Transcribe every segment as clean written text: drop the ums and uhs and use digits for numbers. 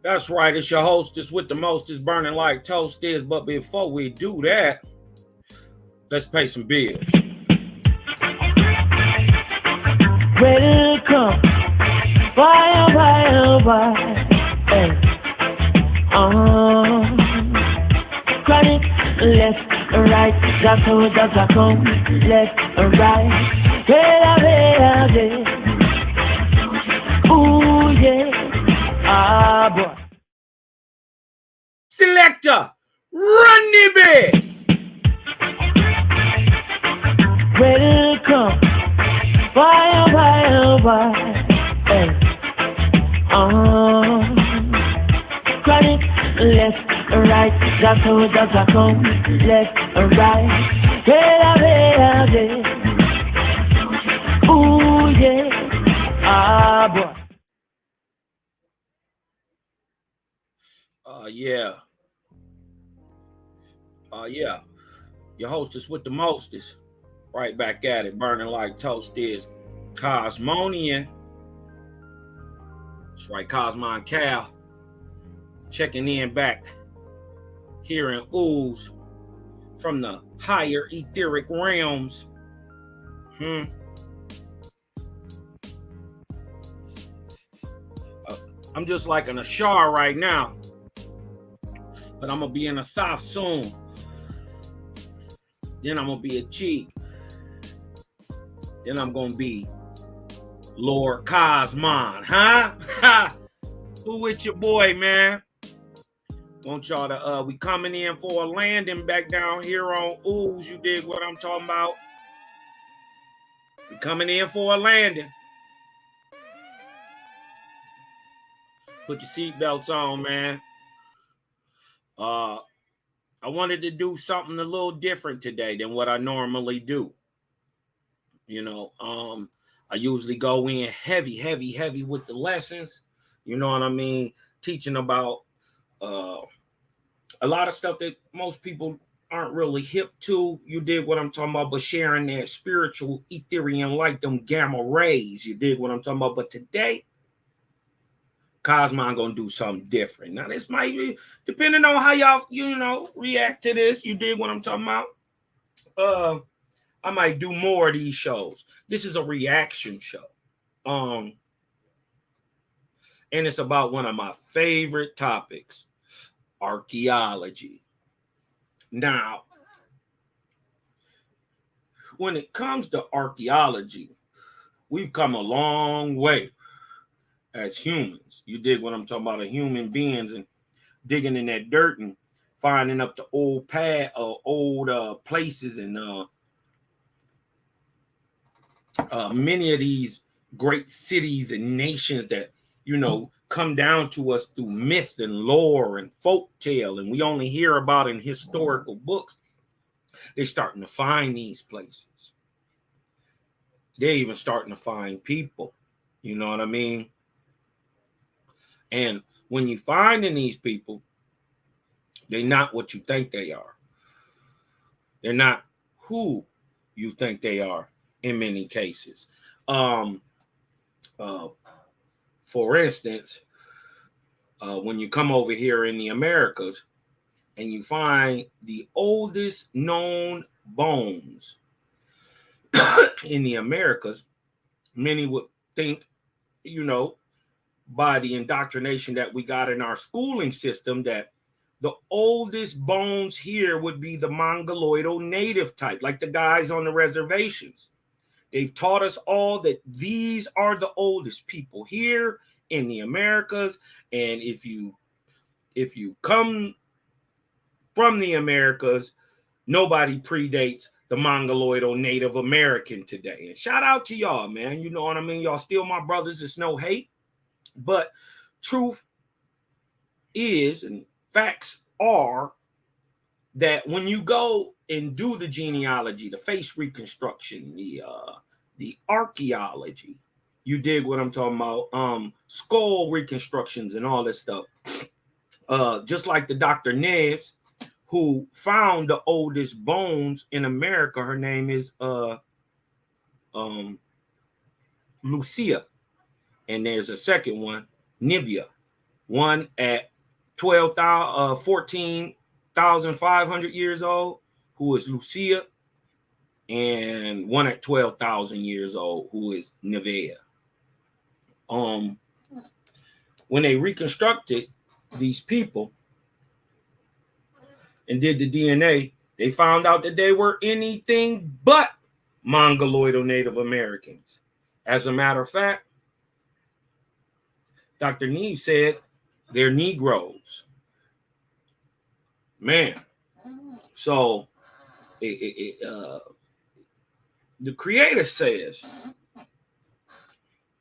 That's right. It's your hostess with the most is burning like toast is. But before we do that, let's pay some bills. Welcome, why, hey. Chronic, left, right, that's come, left, right, hey. Ooh, yeah, boy. Selector, run the bass. Welcome, why, hey. Chronic, left, right, that's come, left, right, hey. Ooh, yeah, boy. Yeah. Your hostess with the mostest. Right back at it, burning like toast is Kosmonian. That's right, Kosmon Cal. Checking in back, hearing oohs from the higher etheric realms. I'm just like in a shar right now, but I'm gonna be in a soft soon. Then I'm gonna be a cheek. Then I'm gonna be Lord Kosmon, huh? Who with your boy, man? Want y'all to we coming in for a landing back down here on oohs. You dig what I'm talking about? We coming in for a landing. Put your seatbelts on, man. I wanted to do something a little different today than what I normally do. You know, I usually go in heavy with the lessons. You know what I mean? Teaching about a lot of stuff that most people aren't really hip to. You dig what I'm talking about? But sharing that spiritual Ethereum light, them gamma rays. You dig what I'm talking about? But today, Kosmon gonna do something different. Now, this might be depending on how y'all, react to this. You dig what I'm talking about? I might do more of these shows. This is a reaction show. And it's about one of my favorite topics, archaeology. Now, when it comes to archaeology, we've come a long way as humans. You dig what I'm talking about? Human beings and digging in that dirt and finding up the old places and many of these great cities and nations that come down to us through myth and lore and folk tale, and we only hear about in historical books. They're starting to find these places. They're even starting to find people. You know what I mean? And when you finding these people, they're not what you think they are. They're not who you think they are in many cases. For instance, when you come over here in the Americas and you find the oldest known bones in the Americas, many would think, by the indoctrination that we got in our schooling system, that the oldest bones here would be the Mongoloidal native type, like the guys on the reservations. They've taught us all that these are the oldest people here in the Americas. And if you come from the Americas, nobody predates the Mongoloidal Native American today. And shout out to y'all, man. You know what I mean? Y'all still my brothers. It's no hate. But truth is, and facts are, that when you go and do the genealogy, the face reconstruction, the archaeology, you dig what I'm talking about, skull reconstructions and all this stuff, just like the Dr. Neves, who found the oldest bones in America. Her name is Lucia, and there's a second one, Nivea. One at 14,500 years old, who is Lucia, and one at 12,000 years old, who is Nevea. When they reconstructed these people and did the DNA, they found out that they were anything but Mongoloid Native Americans. As a matter of fact, Dr. Neve said they're Negroes. Man. So the Creator says,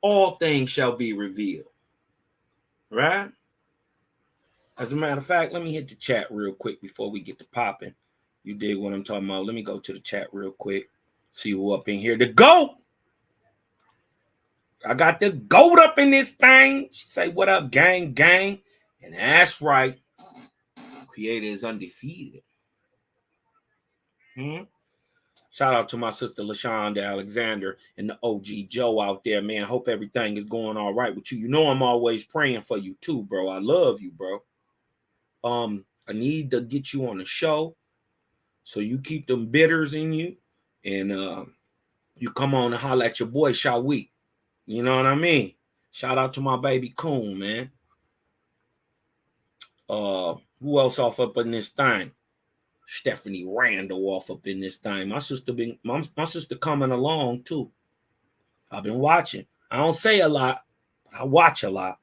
all things shall be revealed. Right? As a matter of fact, let me hit the chat real quick before we get to popping. You dig what I'm talking about? Let me go to the chat real quick. See who up in here. The GOAT. I got the GOAT up in this thing. She say, what up, gang, gang? And that's right. Creator is undefeated. Shout out to my sister LaShonda Alexander and the OG Joe out there, man. Hope everything is going all right with you. You know I'm always praying for you too, bro. I love you, bro. I need to get you on the show so you keep them bitters in you, and you come on and holler at your boy, shall we? You know what I mean? Shout out to my baby Coon, man. Who else off up in this thing? Stephanie Randall off up in this thing. My sister coming along too. I've been watching. I don't say a lot, but I watch a lot.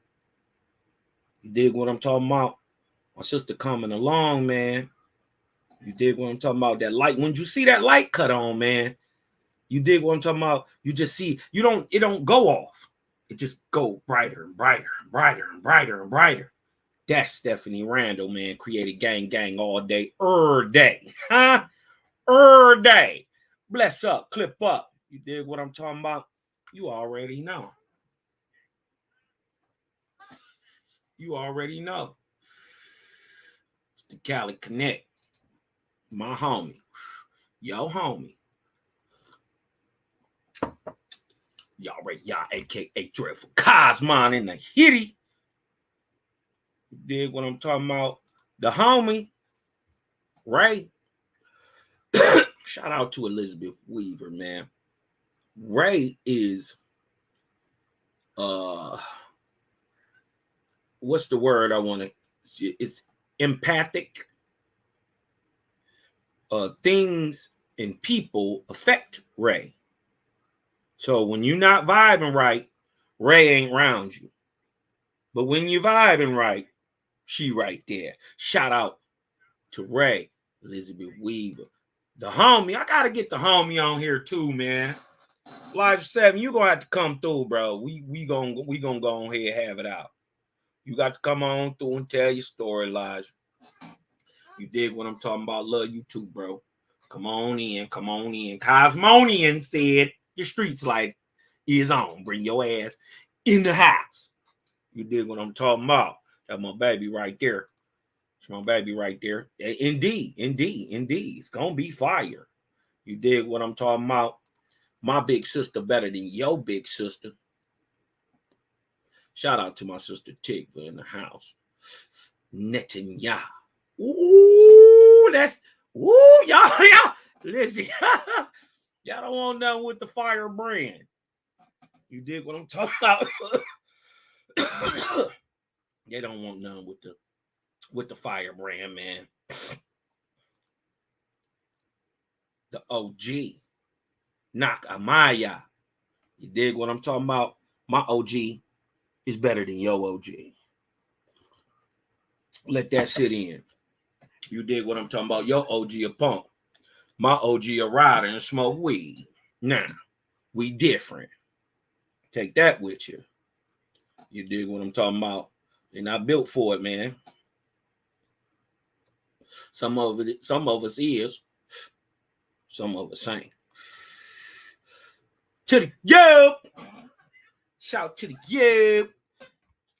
You dig what I'm talking about? My sister coming along, man. You dig what I'm talking about? That light. When you see that light cut on, man, you dig what I'm talking about? You just see, it don't go off. It just go brighter and brighter and brighter and brighter and brighter. That's Stephanie Randall, man. Created gang all day, day. Huh? Day. Bless up, clip up. You dig what I'm talking about? You already know. You already know. It's the Cali Connect. My homie. Yo, homie. Y'all right, y'all, aka Dreadful Kosmon in the hitty. You dig what I'm talking about? The homie, Ray. Shout out to Elizabeth Weaver, man. Ray is what's the word I want to? It's empathic. Things and people affect Ray. So when you're not vibing right, Ray ain't around you. But when you're vibing right, she right there. Shout out to Ray, Elizabeth Weaver. The homie, I gotta get the homie on here too, man. Elijah 7, you gonna have to come through, bro. We gonna go on here and have it out. You got to come on through and tell your story, Elijah. You dig what I'm talking about? Love you too, bro. Come on in. Kosmonian said the streets light is on. Bring your ass in the house. You dig what I'm talking about? That's my baby right there. It's my baby right there. Indeed. It's gonna be fire. You dig what I'm talking about? My big sister better than your big sister. Shout out to my sister Tigva in the house. Netanyahu. Ooh, y'all, listen. Y'all don't want nothing with the fire brand. You dig what I'm talking about? They don't want nothing with the fire brand, man. The OG. Nakamaya. You dig what I'm talking about? My OG is better than your OG. Let that sit in. You dig what I'm talking about? Your OG a punk. My OG a rider and smoke weed. Now, we different. Take that with you. You dig what I'm talking about? They're not built for it, man. Some of us is. Some of us ain't. To the shout to the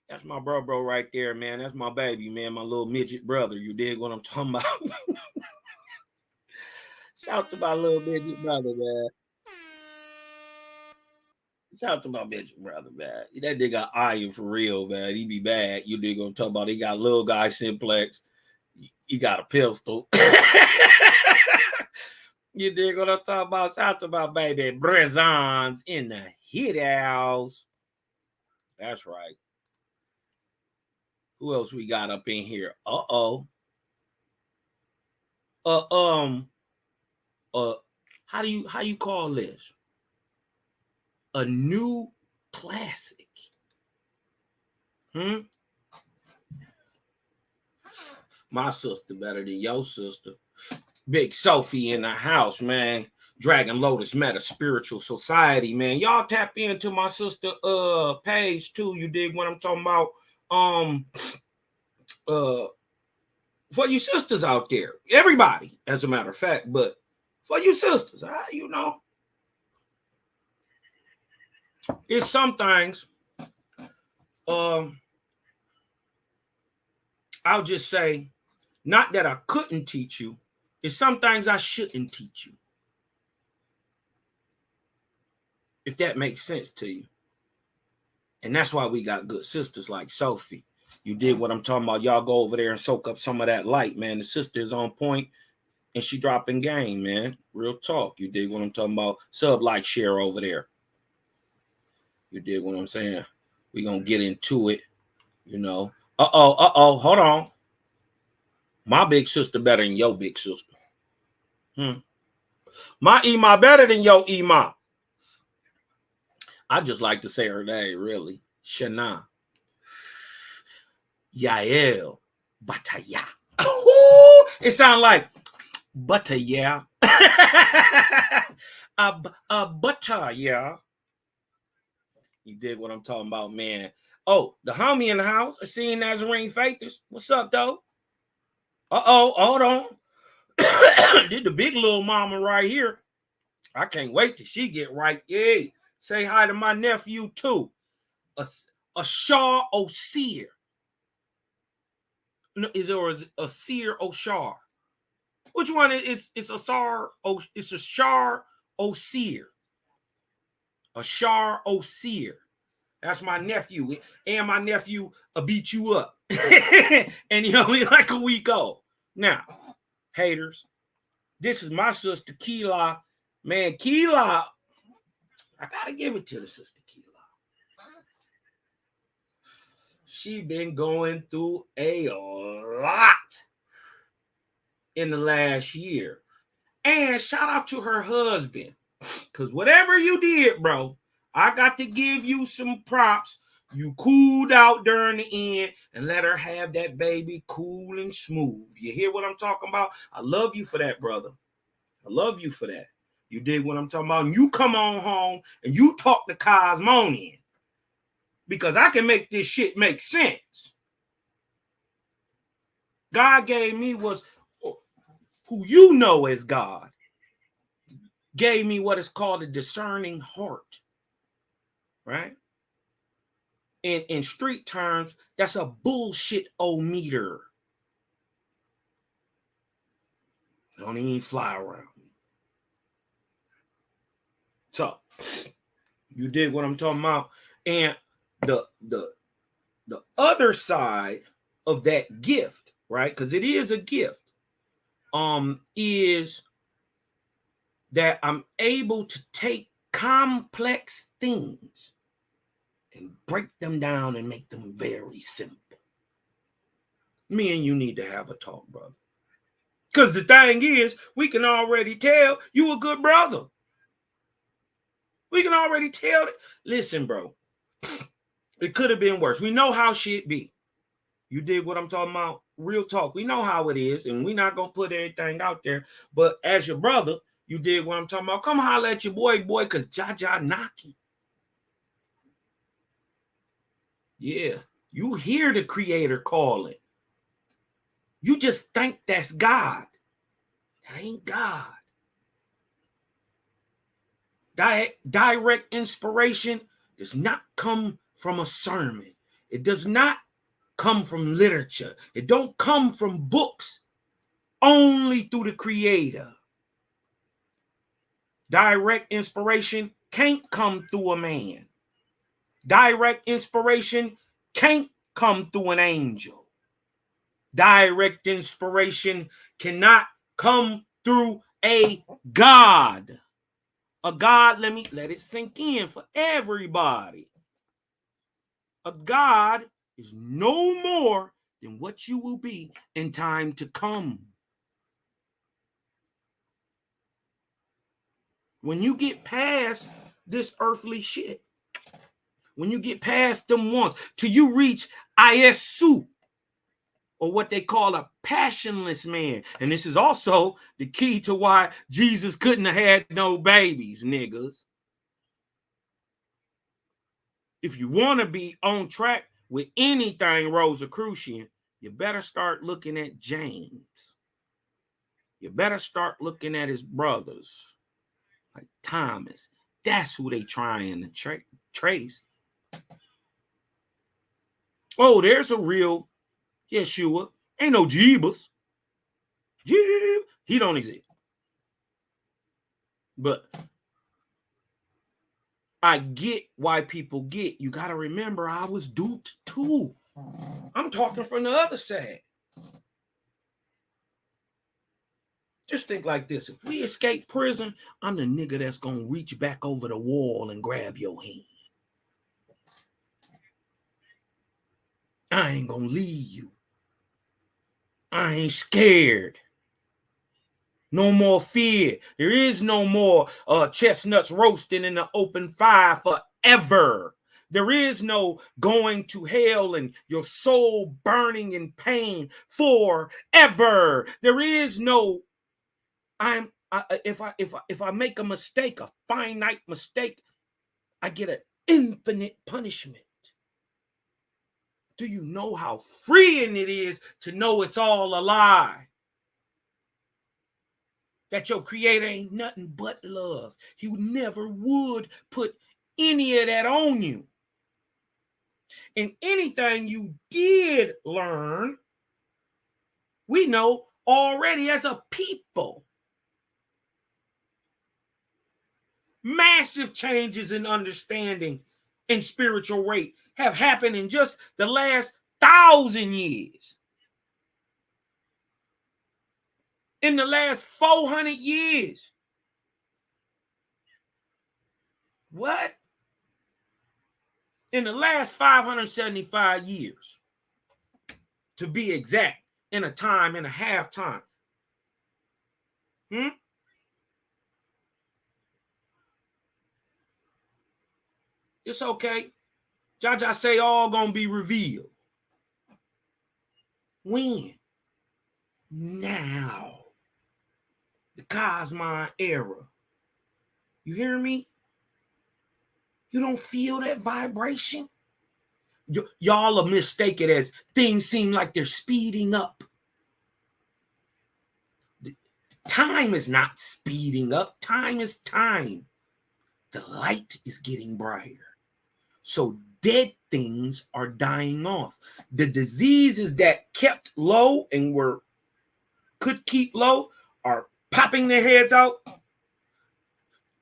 That's my bro right there, man. That's my baby, man. My little midget brother. You dig what I'm talking about? Shout to my little midget brother, man. Shout out to my bitch brother, man. That nigga iron for real, man. He be bad. You nigga gonna talk about he got little guy simplex. He got a pistol. You dig what I'm talking about? Shout out to my baby Brezons in the hit house. That's right. Who else we got up in here? How do you call this? A new classic. My sister better than your sister. Big Sophie in the house, man. Dragon Lotus Meta Spiritual Society, man. Y'all tap into my sister page too. You dig what I'm talking about? For you sisters out there, everybody, as a matter of fact, but for you sisters, you know, it's some things. I'll just say, not that I couldn't teach you. It's some things I shouldn't teach you. If that makes sense to you. And that's why we got good sisters like Sophie. You did what I'm talking about. Y'all go over there and soak up some of that light, man. The sister is on point and she dropping game, man. Real talk. You dig what I'm talking about? Sub, like, share over there. You dig what I'm saying? We gonna get into it, you know. Hold on. My big sister better than your big sister. My Ema better than your Ema. I just like to say her name, really. Shana. Yael Bataya. It sounds like butter, yeah. Butter, yeah. You dig what I'm talking about, man. Oh, the homie in the house. I seen Nazarene Faithers. What's up, though? Hold on. Did the big little mama right here. I can't wait till she get right. Yay. Say hi to my nephew, too. A Shaw O'Seer. No, is a Seer O'Shar? Which one is a Sar? It's a Shar O'Seer. A Shar O'Seer. That's my nephew. And my nephew beat you up. And he only like a week old. Now, haters, this is my sister Keela. Man, Keela, I gotta give it to the sister Keela. She been going through a lot in the last year. And shout out to her husband. Because whatever you did, bro, I got to give you some props. You cooled out during the end and let her have that baby cool and smooth. You hear what I'm talking about? I love you for that, brother. I love you for that. You dig what I'm talking about? And you come on home and you talk to Kosmon. Because I can make this shit make sense. God gave me was who you know as God. Gave me what is called a discerning heart. Right? In street terms, that's a bullshit-o-meter. Don't even fly around me. So, you dig what I'm talking about? And the other side of that gift, right? Because it is a gift, is that I'm able to take complex things and break them down and make them very simple. Me and you need to have a talk, brother. Because the thing is, we can already tell you a good brother. We can already tell that. Listen, bro. It could have been worse. We know how shit be. You dig what I'm talking about? Real talk. We know how it is, and we're not going to put anything out there. But as your brother, you dig what I'm talking about? Come holler at your boy, because Jaja knocking. Yeah. You hear the creator calling. You just think that's God. That ain't God. Direct inspiration does not come from a sermon. It does not come from literature. It don't come from books. Only through the creator. Direct inspiration can't come through a man. Direct inspiration can't come through an angel. Direct inspiration cannot come through a God. A God, let it sink in for everybody. A God is no more than what you will be in time to come. When you get past this earthly shit, when you get past them wants, till you reach Iesu, or what they call a passionless man. And this is also the key to why Jesus couldn't have had no babies, niggas. If you want to be on track with anything Rosicrucian, you better start looking at James. You better start looking at his brothers, like Thomas. That's who they trying to trace. Oh, there's a real Yeshua. Ain't no Jeebus. He don't exist. But I get why people get. You got to remember, I was duped too. I'm talking from the other side. Just think like this. If we escape prison, I'm the nigga that's going to reach back over the wall and grab your hand. I ain't going to leave you. I ain't scared. No more fear. There is no more chestnuts roasting in the open fire forever. There is no going to hell and your soul burning in pain forever. There is no if I make a mistake, a finite mistake, I get an infinite punishment. Do you know how freeing it is to know it's all a lie? That your creator ain't nothing but love. He never would put any of that on you. And anything you did learn, we know already as a people. Massive changes in understanding and spiritual rate have happened in just the last 1,000 years. In the last 400 years. What? In the last 575 years, to be exact, in a time and a half time. It's okay. Jaja say all gonna be revealed. When? Now. The Kosmon era. You hear me? You don't feel that vibration? Y'all are mistaken as things seem like they're speeding up. Time is not speeding up. Time is time. The light is getting brighter. So dead things are dying off. The diseases that kept low and could keep low are popping their heads out.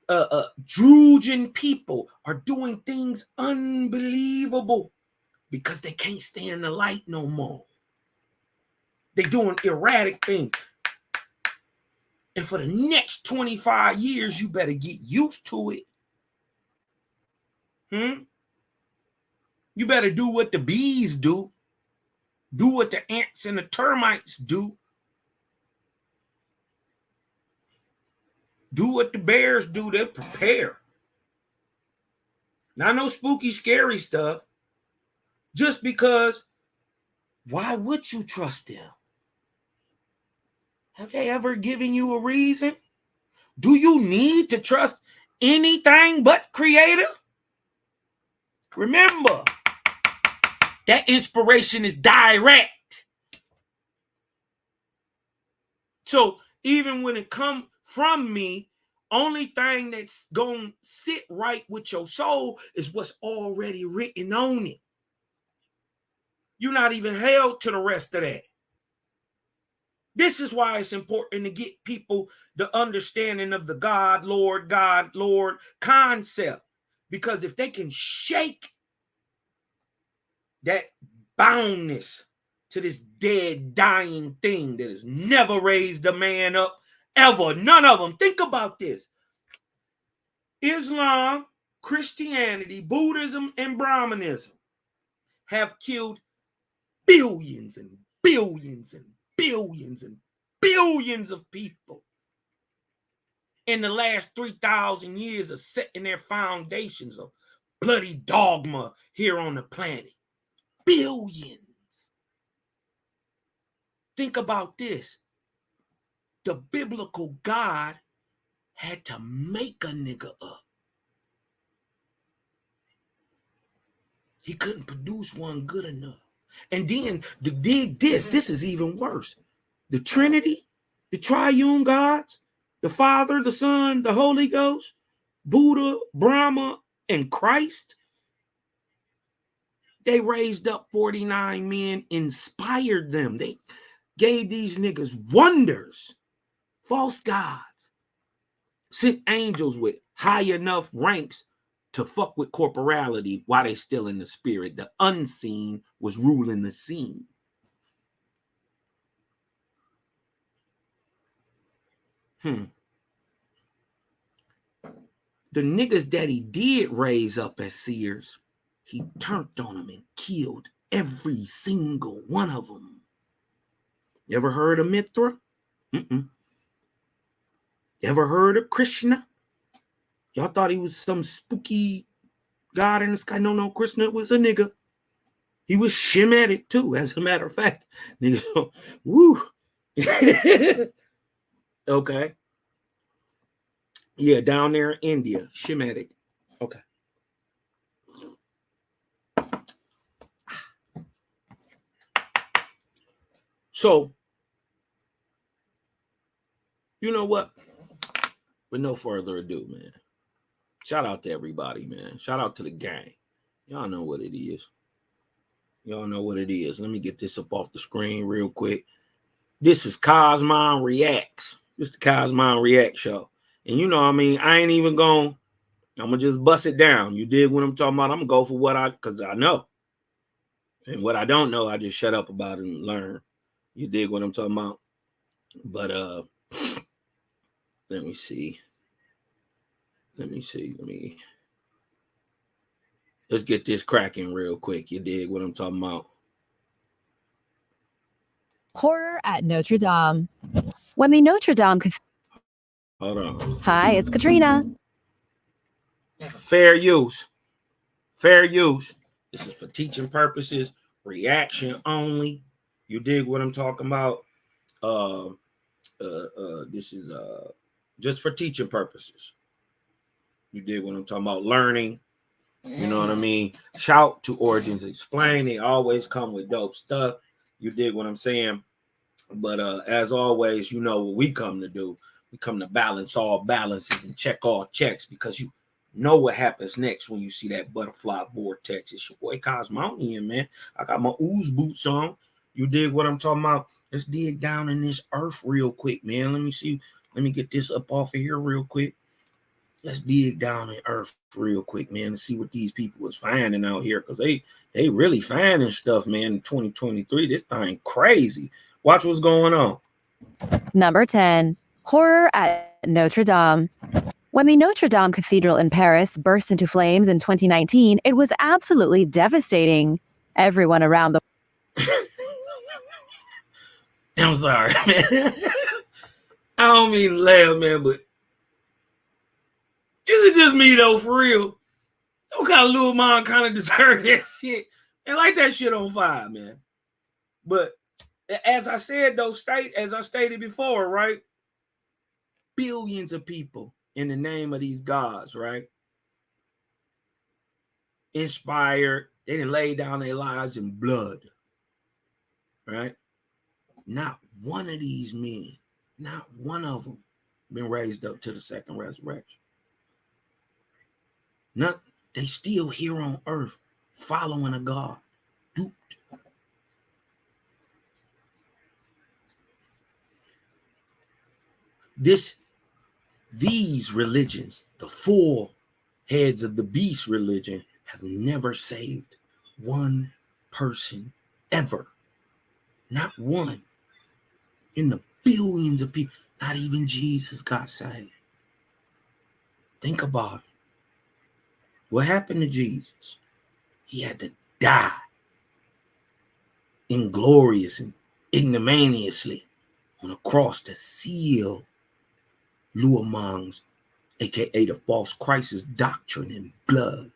Drugen people are doing things unbelievable because they can't stay in the light no more. They're doing erratic things. And for the next 25 years, you better get used to it. You better do what the bees do. Do what the ants and the termites do. Do what the bears do. They prepare. Not no spooky, scary stuff. Just because, why would you trust them? Have they ever given you a reason? Do you need to trust anything but Creator? Remember, that inspiration is direct. So even when it comes from me, only thing that's going to sit right with your soul is what's already written on it. You're not even held to the rest of that. This is why it's important to get people the understanding of the God, Lord concept. Because if they can shake that boundness to this dead, dying thing that has never raised a man up, ever, none of them. Think about this. Islam, Christianity, Buddhism, and Brahmanism have killed billions and billions and billions and billions of people in the last 3,000 years of setting their foundations of bloody dogma here on the planet. Billions. Think about this. The biblical God had to make a nigga up. He couldn't produce one good enough. And then to dig this is even worse. The Trinity, the triune gods, the Father, the Son, the Holy Ghost, Buddha, Brahma, and Christ, they raised up 49 men, inspired them. They gave these niggas wonders, false gods, sent angels with high enough ranks to fuck with corporality while they still in the spirit. The unseen was ruling the scene. The niggas that he did raise up as seers, he turned on them and killed every single one of them. You ever heard of Mithra? You ever heard of Krishna? Y'all thought he was some spooky god in the sky. No, Krishna was a nigga. He was Shemitic too, as a matter of fact. Nigga, woo. Okay. Yeah, down there in India, Shemitic. Okay. So, you know what? With no further ado, man. Shout out to everybody, man. Shout out to the gang. Y'all know what it is. Y'all know what it is. Let me get this up off the screen real quick. This is Kosmon Reacts. This is the Kosmon React show. And you know what I mean? I ain't even going. I'm going to just bust it down. You dig what I'm talking about? I'm going to go for because I know. And what I don't know, I just shut up about it and learn. You dig what I'm talking about? But let me see. Let's get this cracking real quick. You dig what I'm talking about? Horror at Notre Dame. When the Notre Dame... Hold on. Hi, it's Katrina. Fair use. Fair use. This is for teaching purposes. Reaction only. You dig what I'm talking about? This is just for teaching purposes. You dig what I'm talking about? Learning. You know what I mean? Shout to Origins Explain. They always come with dope stuff. You dig what I'm saying? But as always, you know what we come to do. We come to balance all balances and check all checks, because you know what happens next when you see that butterfly vortex. It's your boy Kosmonian, man. I got my ooze boots on. You dig what I'm talking about? Let's dig down in this earth real quick, man. Let me see. Let me get this up off of here real quick. Let's dig down in earth real quick, man, and see what these people was finding out here, because they really finding stuff, man, in 2023. This thing crazy. Watch what's going on. Number 10. Horror at Notre Dame. When the Notre Dame Cathedral in Paris burst into flames in 2019, it was absolutely devastating. Everyone around the... I'm sorry, man. I don't mean to laugh, man, but is it just me, though, for real? Don't kind of little mom kind of deserve that shit and light that shit on fire, man. But as I said, though, as I stated before, right? Billions of people in the name of these gods, right? Inspired. They didn't lay down their lives in blood, right? Not one of these men, not one of them been raised up to the second resurrection. Not, they still here on earth following a God. Duped. These religions, the four heads of the beast religion, have never saved one person ever. Not one. In the billions of people, not even Jesus got saved. Think about it. What happened to Jesus? He had to die inglorious and ignominiously on a cross to seal Luamang's, aka the false Christ's doctrine in blood.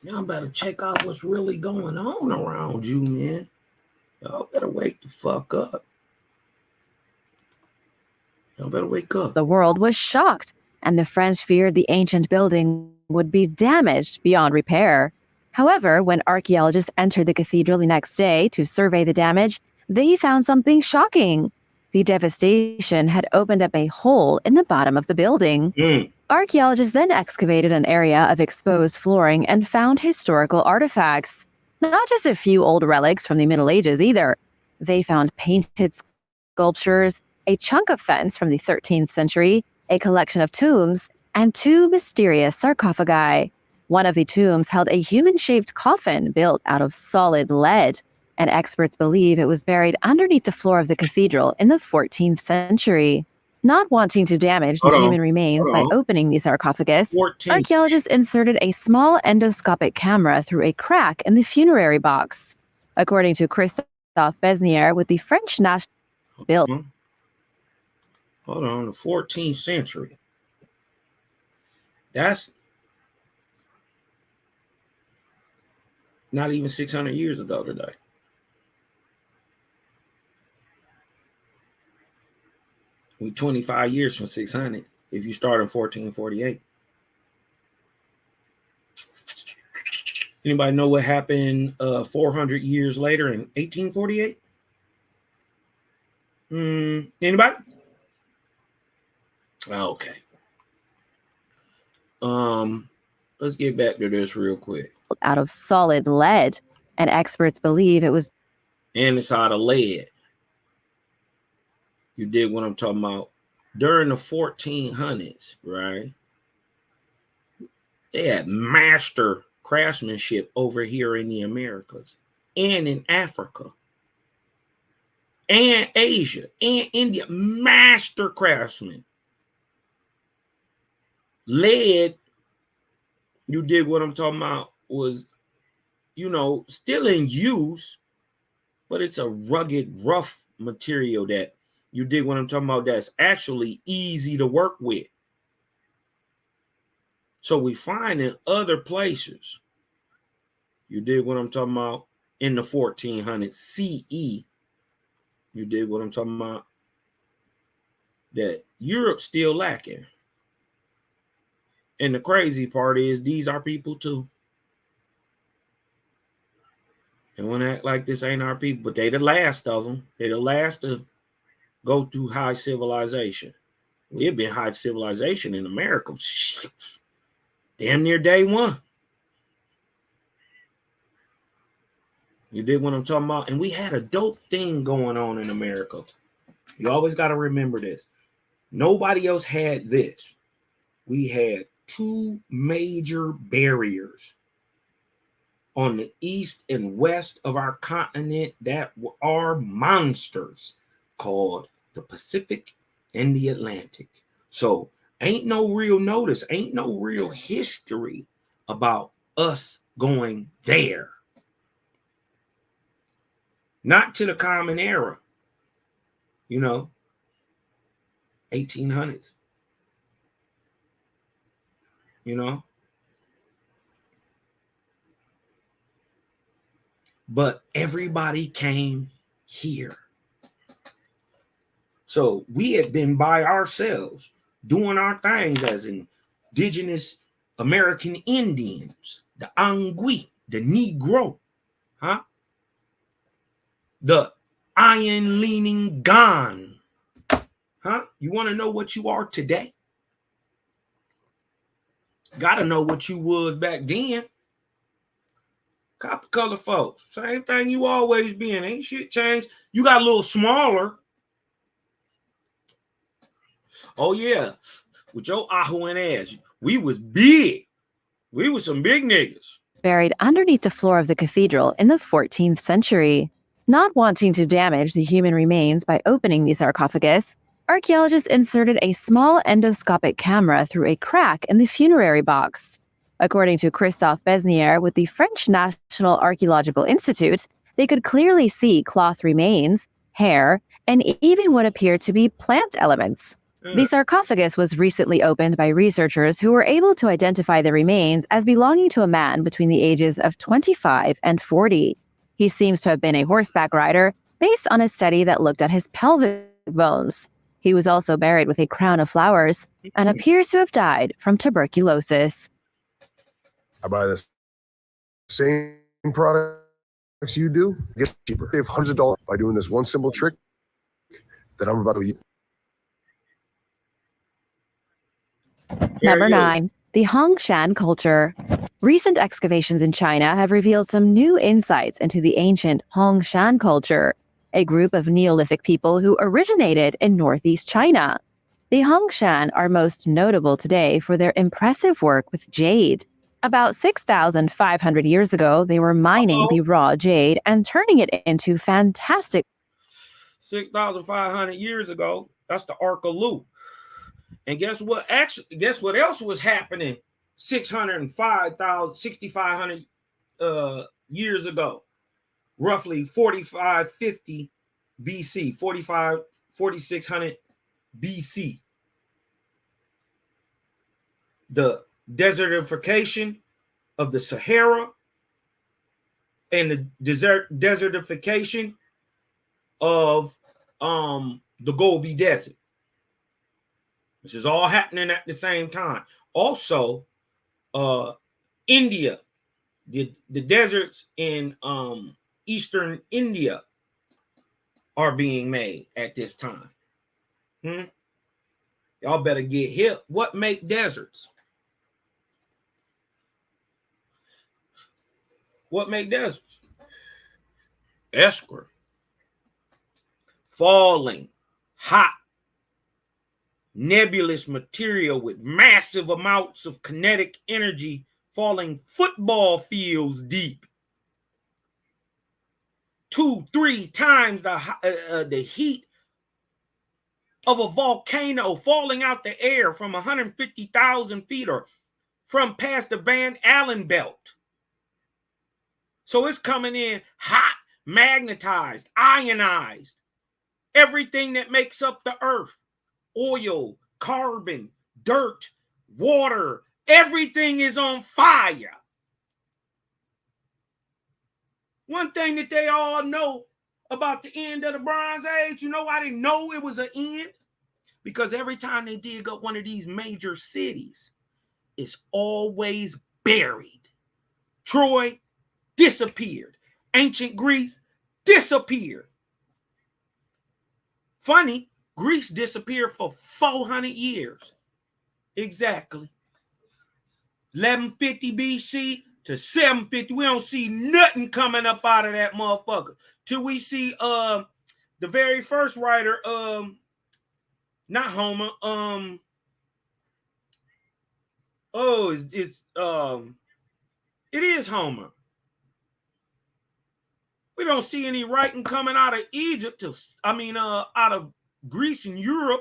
Y'all better check out what's really going on around you, man. Y'all better wake the fuck up. Y'all better wake up. The world was shocked, and the French feared the ancient building would be damaged beyond repair. However, when archaeologists entered the cathedral the next day to survey the damage, they found something shocking. The devastation had opened up a hole in the bottom of the building. Archaeologists then excavated an area of exposed flooring and found historical artifacts. Not just a few old relics from the Middle Ages either. They found painted sculptures, a chunk of fence from the 13th century, a collection of tombs, and two mysterious sarcophagi. One of the tombs held a human-shaped coffin built out of solid lead, and experts believe it was buried underneath the floor of the cathedral in the 14th century. Not wanting to damage the human remains by opening the sarcophagus, archaeologists inserted a small endoscopic camera through a crack in the funerary box. According to Christophe Besnier with the French National Build. Hold on, the 14th century. That's not even 600 years ago today. We're 25 years from 600 if you start in 1448. Anybody know what happened 400 years later in 1848? Anybody? Okay. Let's get back to this real quick. Out of solid lead, and experts believe it was. And it's out of lead. You dig what I'm talking about? During the 1400s, right? They had master craftsmanship over here in the Americas and in Africa and Asia and India. Master craftsmen. Lead, you dig what I'm talking about, was, still in use, but it's a rugged, rough material that, you dig what I'm talking about, that's actually easy to work with. So we find in other places, you dig what I'm talking about, in the 1400s CE, you dig what I'm talking about, that Europe's still lacking. And the crazy part is these are people too. And want to act like this ain't our people, but they the last of them. They the last to go through high civilization. We've been high civilization in America. Damn near day one. You dig what I'm talking about? And we had a dope thing going on in America. You always got to remember this. Nobody else had this. We had two major barriers on the east and west of our continent that are monsters, called the Pacific and the Atlantic. So ain't no real notice, ain't no real history about us going there. Not to the Common Era, 1800s. But everybody came here. So we had been by ourselves doing our things as indigenous American Indians, the Angui, the Negro, the iron-leaning Gan. You want to know what you are today? Got to know what you was back then. Copper color folks. Same thing you always been. Ain't shit changed. You got a little smaller. Oh yeah, with your ahuan ass, we was big. We was some big niggas. Buried underneath the floor of the cathedral in the 14th century. Not wanting to damage the human remains by opening the sarcophagus, archaeologists inserted a small endoscopic camera through a crack in the funerary box. According to Christophe Besnier with the French National Archaeological Institute, they could clearly see cloth remains, hair, and even what appeared to be plant elements. The sarcophagus was recently opened by researchers who were able to identify the remains as belonging to a man between the ages of 25 and 40. He seems to have been a horseback rider based on a study that looked at his pelvic bones. He was also buried with a crown of flowers and appears to have died from tuberculosis. I buy the same products you do, get cheaper. Save hundreds of dollars by doing this one simple trick that I'm about to use. Number 9. The Hongshan culture. Recent excavations in China have revealed some new insights into the ancient Hongshan culture, a group of Neolithic people who originated in northeast China. The Hongshan are most notable today for their impressive work with jade. About 6,500 years ago, they were mining the raw jade and turning it into fantastic. 6,500 years ago, that's the archeology. And guess what? Actually, guess what else was happening 6,500 years ago? Roughly 4550 BC, 4600 BC. The desertification of the Sahara and the desertification of the Gobi Desert. This is all happening at the same time. Also, India, the deserts in eastern India are being made at this time. Y'all better get hip. What make deserts? What make deserts? Esker. Falling, hot, nebulous material with massive amounts of kinetic energy falling football fields deep. 2-3 times the heat of a volcano falling out the air from 150,000 feet or from past the Van Allen belt. So it's coming in hot, magnetized, ionized. Everything that makes up the earth. Oil, carbon, dirt, water, everything is on fire. One thing that they all know about the end of the Bronze Age, you know why they know it was an end? Because every time they dig up one of these major cities, it's always buried. Troy disappeared. Ancient Greece disappeared. Funny, Greece disappeared for 400 years. Exactly. 1150 BC to 750. We don't see nothing coming up out of that motherfucker. Till we see the very first writer, not Homer, it is Homer. We don't see any writing coming out of Egypt out of Greece and Europe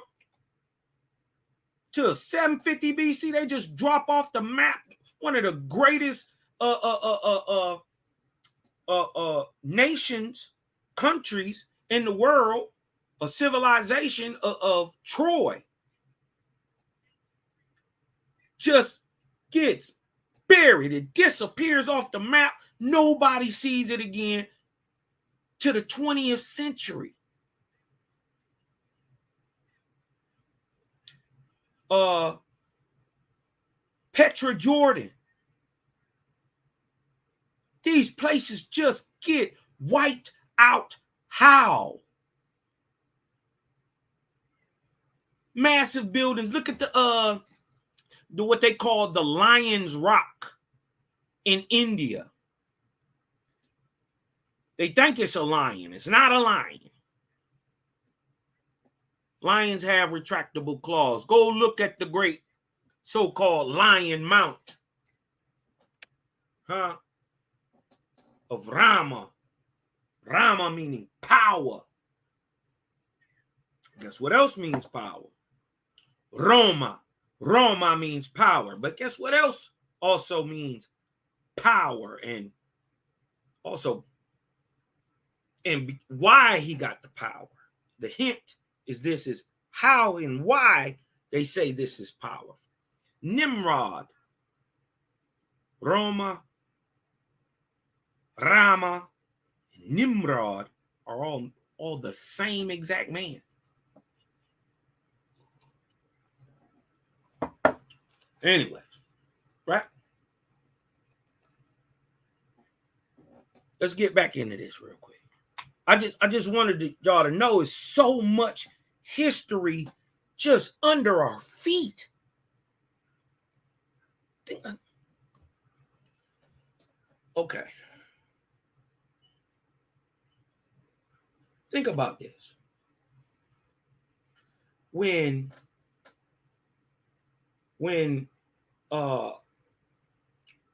till 750 BC. They just drop off the map. One of the greatest nations, countries in the world, a civilization of Troy, just gets buried. It disappears off the map. Nobody sees it again to the 20th century. Petra, Jordan. These places just get wiped out. How? Massive buildings. Look at the what they call the Lion's Rock in India. They think it's a lion. It's not a lion. Lions have retractable claws. Go look at the great so-called lion mount, of Rama. Rama meaning power. Guess what else means power? Roma. Roma means power. But guess what else also means power? And also, and why he got the power. The hint is this is how and why they say this is power. Nimrod, Roma, Rama, and Nimrod are all the same exact man. Anyways, right? Let's get back into this real quick. I just wanted y'all to know is so much history just under our feet. Okay. Think about this. When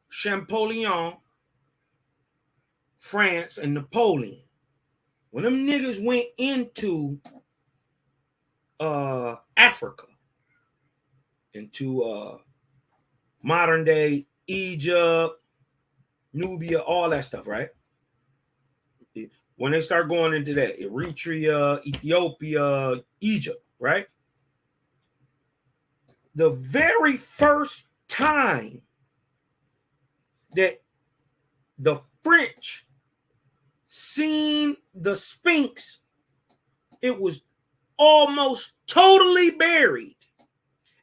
Champollion, France, and Napoleon, when them niggas went into Africa, into modern day Egypt, Nubia, all that stuff, right? When they start going into that, Eritrea, Ethiopia, Egypt, right? The very first time that the French seen the Sphinx, it was almost totally buried,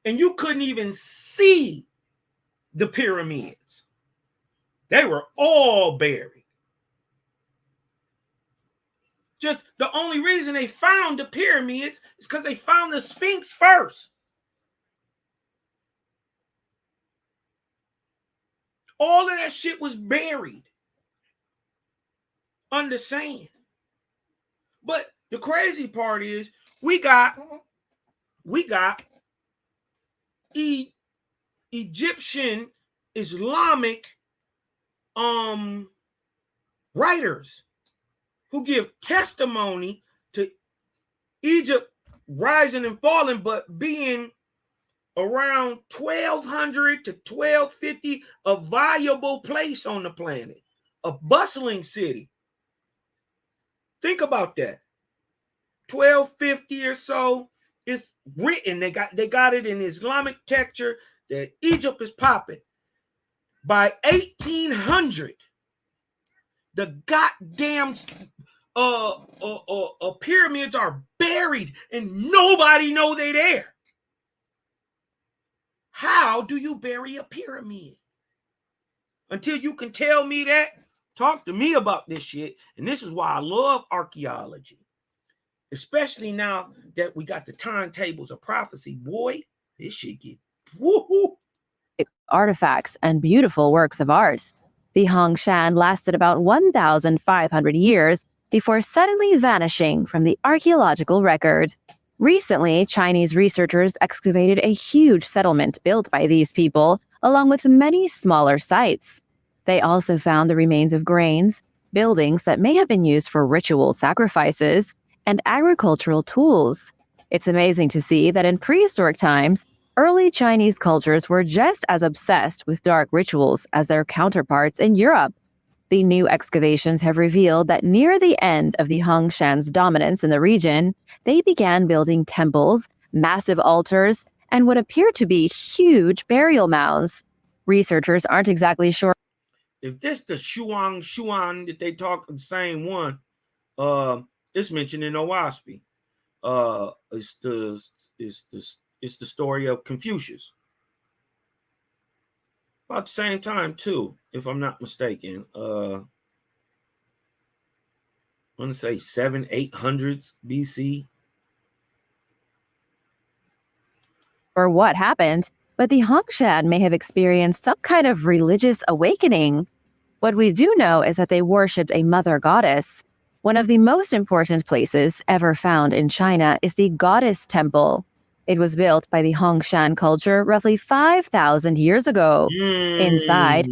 and you couldn't even see the pyramids. They were all buried. Just the only reason they found the pyramids is because they found the Sphinx first. All of that shit was buried under sand. But the crazy part is we got Egyptian Islamic writers who give testimony to Egypt rising and falling, but being around 1200 to 1250, a viable place on the planet, a bustling city. Think about that. 1250 or so, it's written. They got it in Islamic texture that Egypt is popping. By 1800, the goddamn pyramids are buried and nobody know they're there. How do you bury a pyramid? Until you can tell me that, talk to me about this shit. And this is why I love archaeology. Especially now that we got the timetables of prophecy. Boy, this shit get woohoo. Artifacts and beautiful works of art. The Hongshan lasted about 1,500 years before suddenly vanishing from the archaeological record. Recently, Chinese researchers excavated a huge settlement built by these people, along with many smaller sites. They also found the remains of grains, buildings that may have been used for ritual sacrifices, and agricultural tools. It's amazing to see that in prehistoric times, early Chinese cultures were just as obsessed with dark rituals as their counterparts in Europe. The new excavations have revealed that near the end of the Hongshan's dominance in the region, they began building temples, massive altars, and what appear to be huge burial mounds. Researchers aren't exactly sure if this the Shuang that they talk the same one. It's mentioned in Owaspy. It's the story of Confucius. About the same time too, if I'm not mistaken. I want to say 700-800s BC. or what happened, but the Hongshan may have experienced some kind of religious awakening. What we do know is that they worshipped a mother goddess. One of the most important places ever found in China is the Goddess Temple. It was built by the Hongshan culture roughly 5,000 years ago. Inside,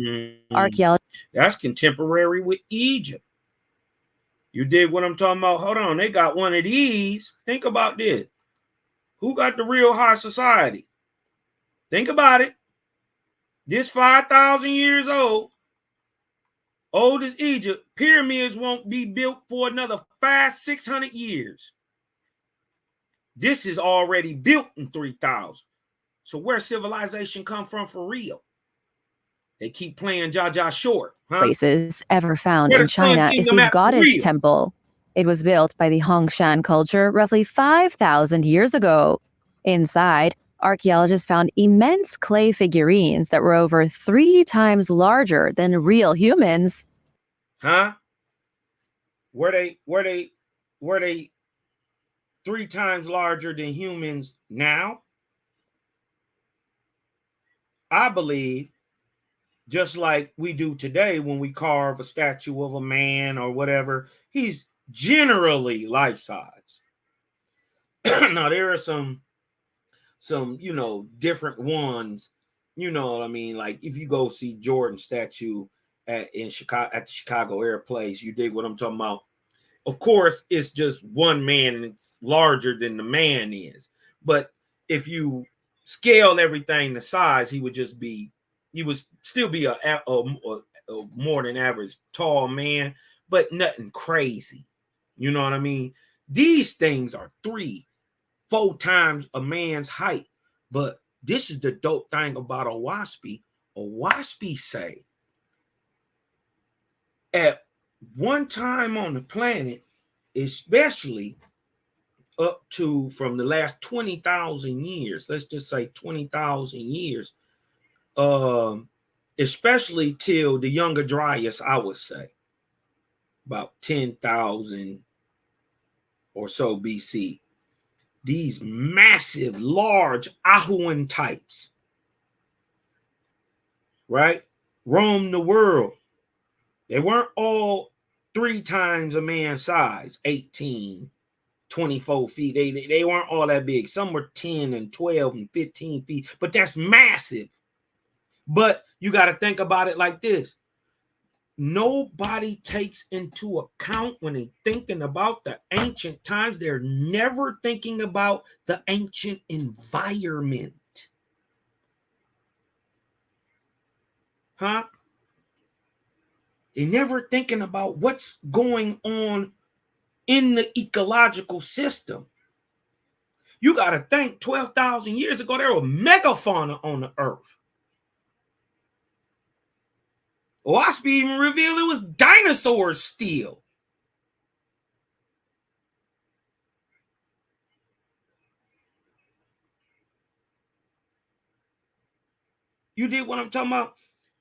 archaeology. That's contemporary with Egypt. You dig what I'm talking about? Hold on, they got one of these. Think about this. Who got the real high society? Think about it. This 5,000 years old as Egypt. Pyramids won't be built for another 500-600 years. This is already built in 3,000. So where civilization come from for real? They keep playing Jaja Short. Places ever found in China is the Goddess Temple. It was built by the Hongshan culture roughly 5,000 years ago. Inside, archaeologists found immense clay figurines that were over 3 times larger than real humans. Were they 3 times larger than humans now? I believe just like we do today when we carve a statue of a man or whatever, he's generally life size. Now there are some different ones, what I mean? Like if you go see Jordan statue at the Chicago Air Place, you dig what I'm talking about? Of course, it's just one man and it's larger than the man is. But if you scale everything the size, he would still be a more than average tall man, but nothing crazy. You know what I mean? These things are 3-4 times a man's height. But this is the dope thing about Owaspy. Owaspy say at one time on the planet, especially up to from the last 20,000 years, let's just say 20,000 years, especially till the Younger Dryas, I would say about 10,000 or so BC. These massive, large Ahuan types, right, roamed the world. They weren't all 3 times a man's size, 18, 24 feet. They weren't all that big. Some were 10 and 12 and 15 feet, but that's massive. But you got to think about it like this. Nobody takes into account when they're thinking about the ancient times, they're never thinking about the ancient environment. They're never thinking about what's going on in the ecological system. You got to think 12,000 years ago, there were megafauna on the earth. Owaspy even revealed it was dinosaurs still. You did what I'm talking about?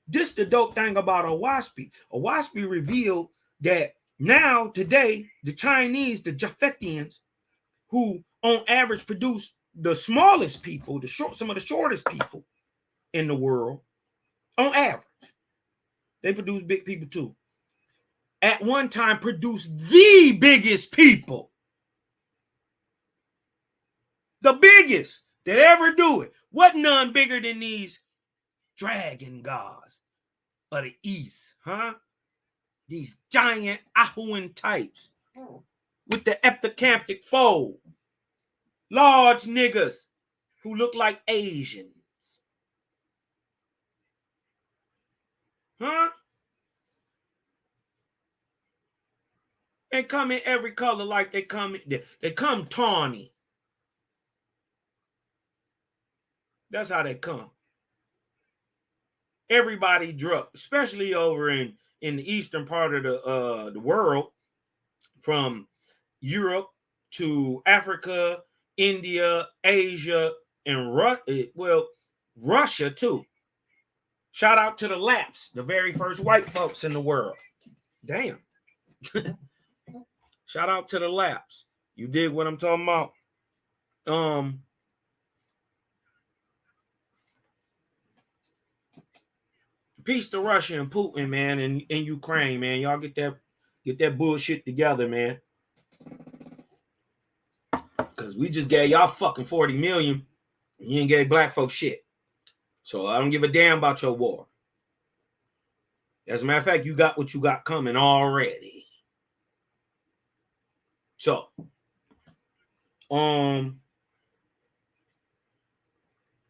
This the dope thing about Owaspy. Owaspy revealed that now, today, the Chinese, the Japhetians, who on average produce the smallest people, some of the shortest people in the world, on average, they produce big people too. At one time, produced the biggest people. The biggest that ever do it. What none bigger than these dragon gods of the East, These giant Ahuan types with the epicanthic fold. Large niggas who look like Asians. They come in every color like they come tawny. That's how they come. Everybody drunk, especially over in the eastern part of the world, from Europe to Africa, India, Asia, and Russia too. Shout out to the Laps, the very first white folks in the world. Damn. Shout out to the Laps. You dig what I'm talking about? Peace to Russia and Putin, man, and Ukraine, man. Y'all get Get that bullshit together, man. Because we just gave y'all fucking 40 million. And you ain't gave black folks shit. So I don't give a damn about your war. As a matter of fact, you got what you got coming already. So, the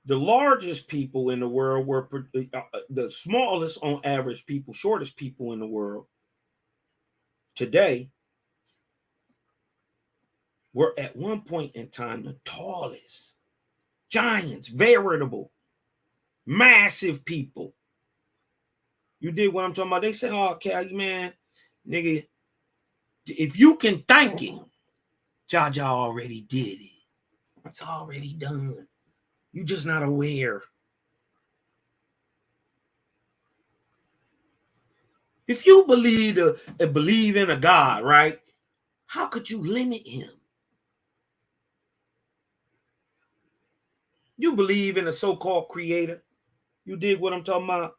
largest people in the world were the smallest on average people, shortest people in the world today were at one point in time the tallest, giants, veritable, massive people. You dig what I'm talking about? They say, oh, Cali, man, nigga, if you can thank it, Jaja already did it. It's already done. You're just not aware. If you believe in a God, right? How could you limit him? You believe in a so-called creator. You dig what I'm talking about?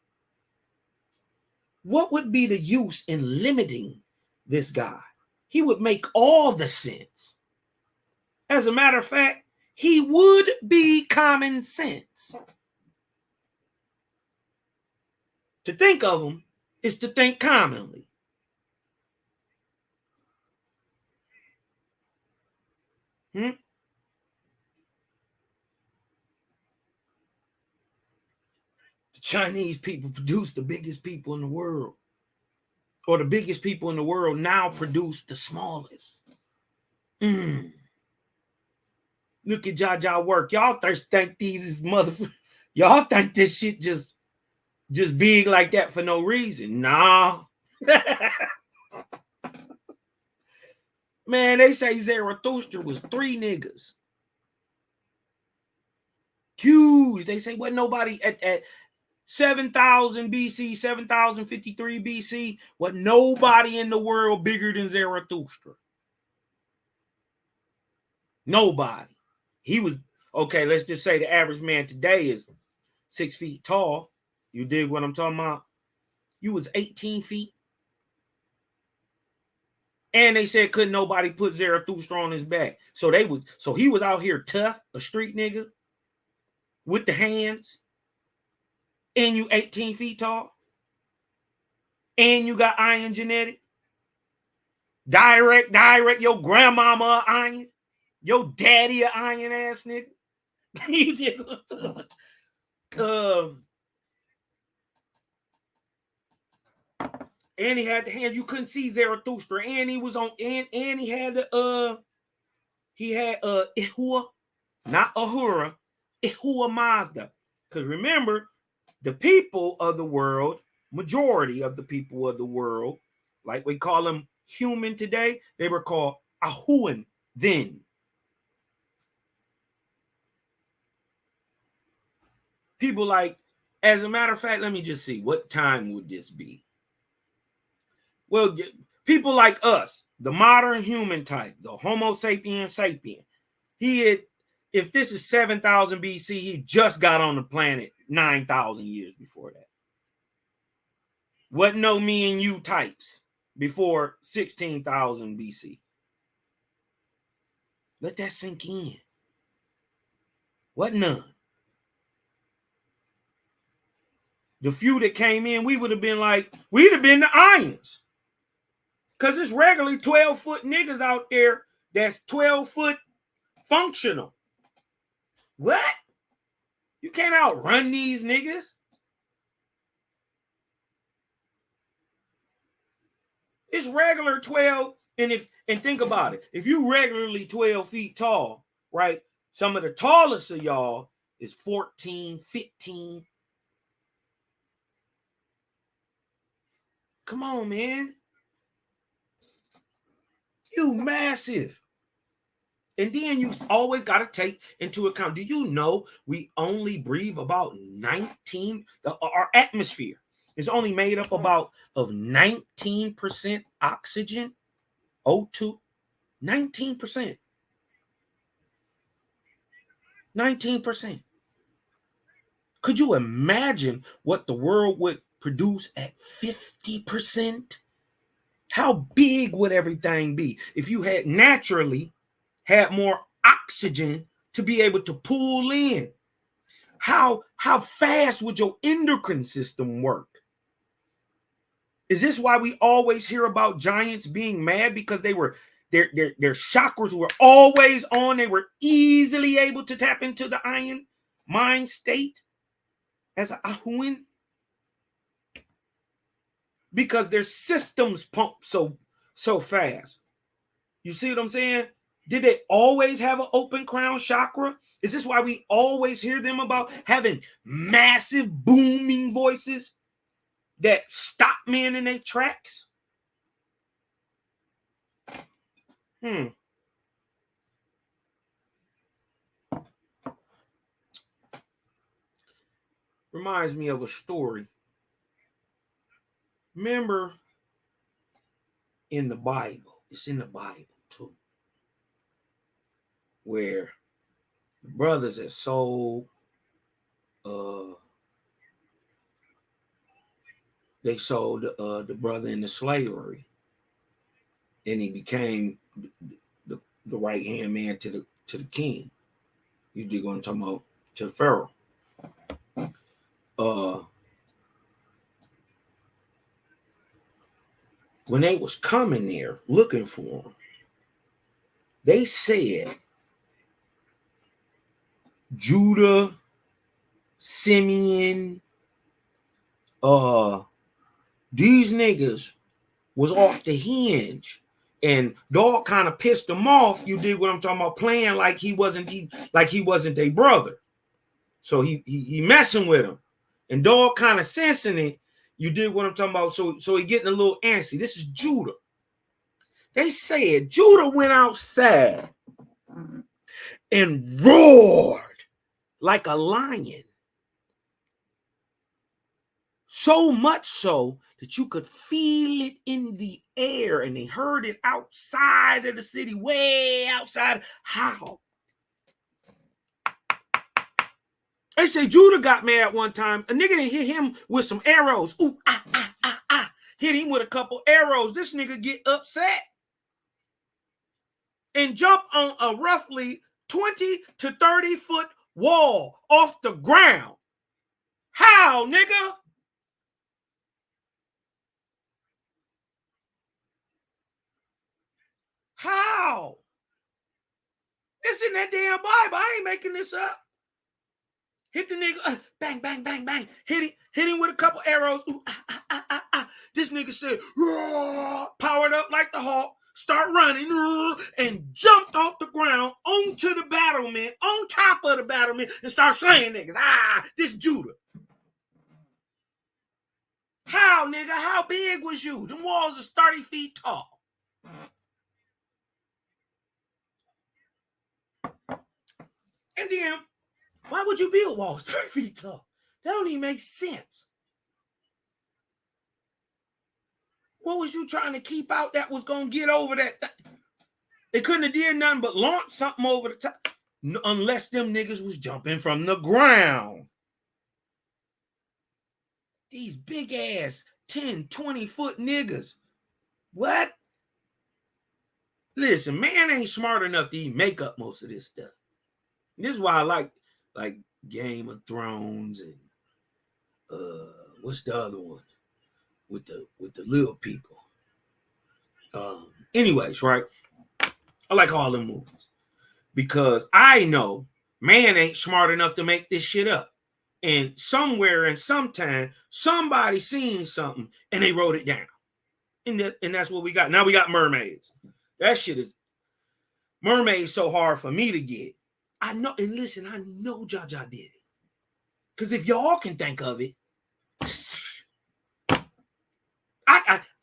What would be the use in limiting this guy? He would make all the sense. As a matter of fact, he would be common sense. To think of him is to think commonly. The Chinese people produce the biggest people in the world. Or the biggest people in the world now produce the smallest. Look at Jaja work. Y'all think these is motherfuckers. Y'all think this shit just big like that for no reason. Nah. Man, they say Zarathustra was 3 niggas. Huge. They say wasn't nobody at 7,000 BC, 7,053 BC, was nobody in the world bigger than Zarathustra. Nobody. He was, okay, let's just say the average man today is 6 feet tall. You dig what I'm talking about? You was 18 feet. And they said couldn't nobody put Zarathustra on his back. So he was out here tough, a street nigga with the hands. And you 18 feet tall. And you got iron genetic. Direct, your grandmama iron. Your daddy a iron ass nigga. And he had the hand. You couldn't see Zarathustra. And he was on, and he had the Ihua, not Ahura, Ihua Mazda. Because remember, the people of the world, majority of the people of the world, like we call them human today, they were called Ahuan then. People like, as a matter of fact, let me just see, what time would this be? Well, people like us, the modern human type, the Homo sapiens sapien, if this is 7,000 BC, he just got on the planet 9,000 years before that. Wasn't no me and you types before 16,000 BC. Let that sink in. What none? The few that came in, we'd have been the Irons. Because it's regularly 12-foot niggas out there that's 12-foot functional. What? You can't outrun these niggas. It's regular 12, and think about it. If you regularly 12 feet tall, right? Some of the tallest of y'all is 14, 15. Come on, man. You massive. And then you always got to take into account, do you know we only breathe about 19, our atmosphere is only made up of 19% oxygen, O2, 19%. 19%. Could you imagine what the world would produce at 50%? How big would everything be if you had naturally had more oxygen to be able to pull in? How fast would your endocrine system work? Is this why we always hear about giants being mad? Because they were their chakras were always on. They were easily able to tap into the iron mind state as a Ahuin, because their systems pump so fast. You see what I'm saying? Did they always have an open crown chakra? Is this why we always hear them about having massive booming voices that stop men in their tracks? Reminds me of a story. Remember in the Bible, it's in the Bible too, where the brothers that sold they sold the brother into slavery, and he became the right hand man to the king. You dig what I'm talking about? To the Pharaoh. When they was coming there looking for him, they said Judah, Simeon, these niggas was off the hinge, and dog kind of pissed them off. You dig what I'm talking about? Playing like he wasn't their brother, so he messing with him, and dog kind of sensing it. You dig what I'm talking about? So he getting a little antsy. This is Judah. They said Judah went outside and roared like a lion. So much so that you could feel it in the air, and they heard it outside of the city, way outside. How? They say Judah got mad one time. A nigga didn't hit him with some arrows. Ooh, hit him with a couple arrows. This nigga get upset and jump on a roughly 20 to 30 foot wall off the ground. How, nigga? How? It's in that damn Bible. I ain't making this up. Hit the nigga, bang, bang, bang, bang. Hit him with a couple arrows. Ooh, This nigga said, powered up like the Hawk, start running, and jumped off the ground onto the battlement, on top of the battlement, and start slaying niggas. This Judah. How, nigga? How big was you? Them walls is 30 feet tall. And then, why would you build walls 30 feet tall? That don't even make sense. What was you trying to keep out that was going to get over that? They couldn't have did nothing but launch something over the top. Unless them niggas was jumping from the ground. These big ass 10, 20 foot niggas. What? Listen, man ain't smart enough to even make up most of this stuff. This is why I like Game of Thrones and what's the other one with the little people. Anyways, right? I like all them movies because I know man ain't smart enough to make this shit up. And somewhere and sometime somebody seen something and they wrote it down. And that's what we got. Now we got mermaids. That shit is mermaids so hard for me to get. I know, and listen, I know Jaja did it. Because if y'all can think of it,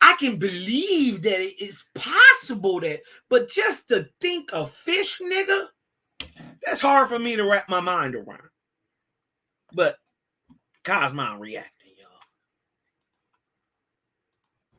I can believe that it is possible that, but just to think of fish, nigga, that's hard for me to wrap my mind around. But Kosmon reacting, y'all.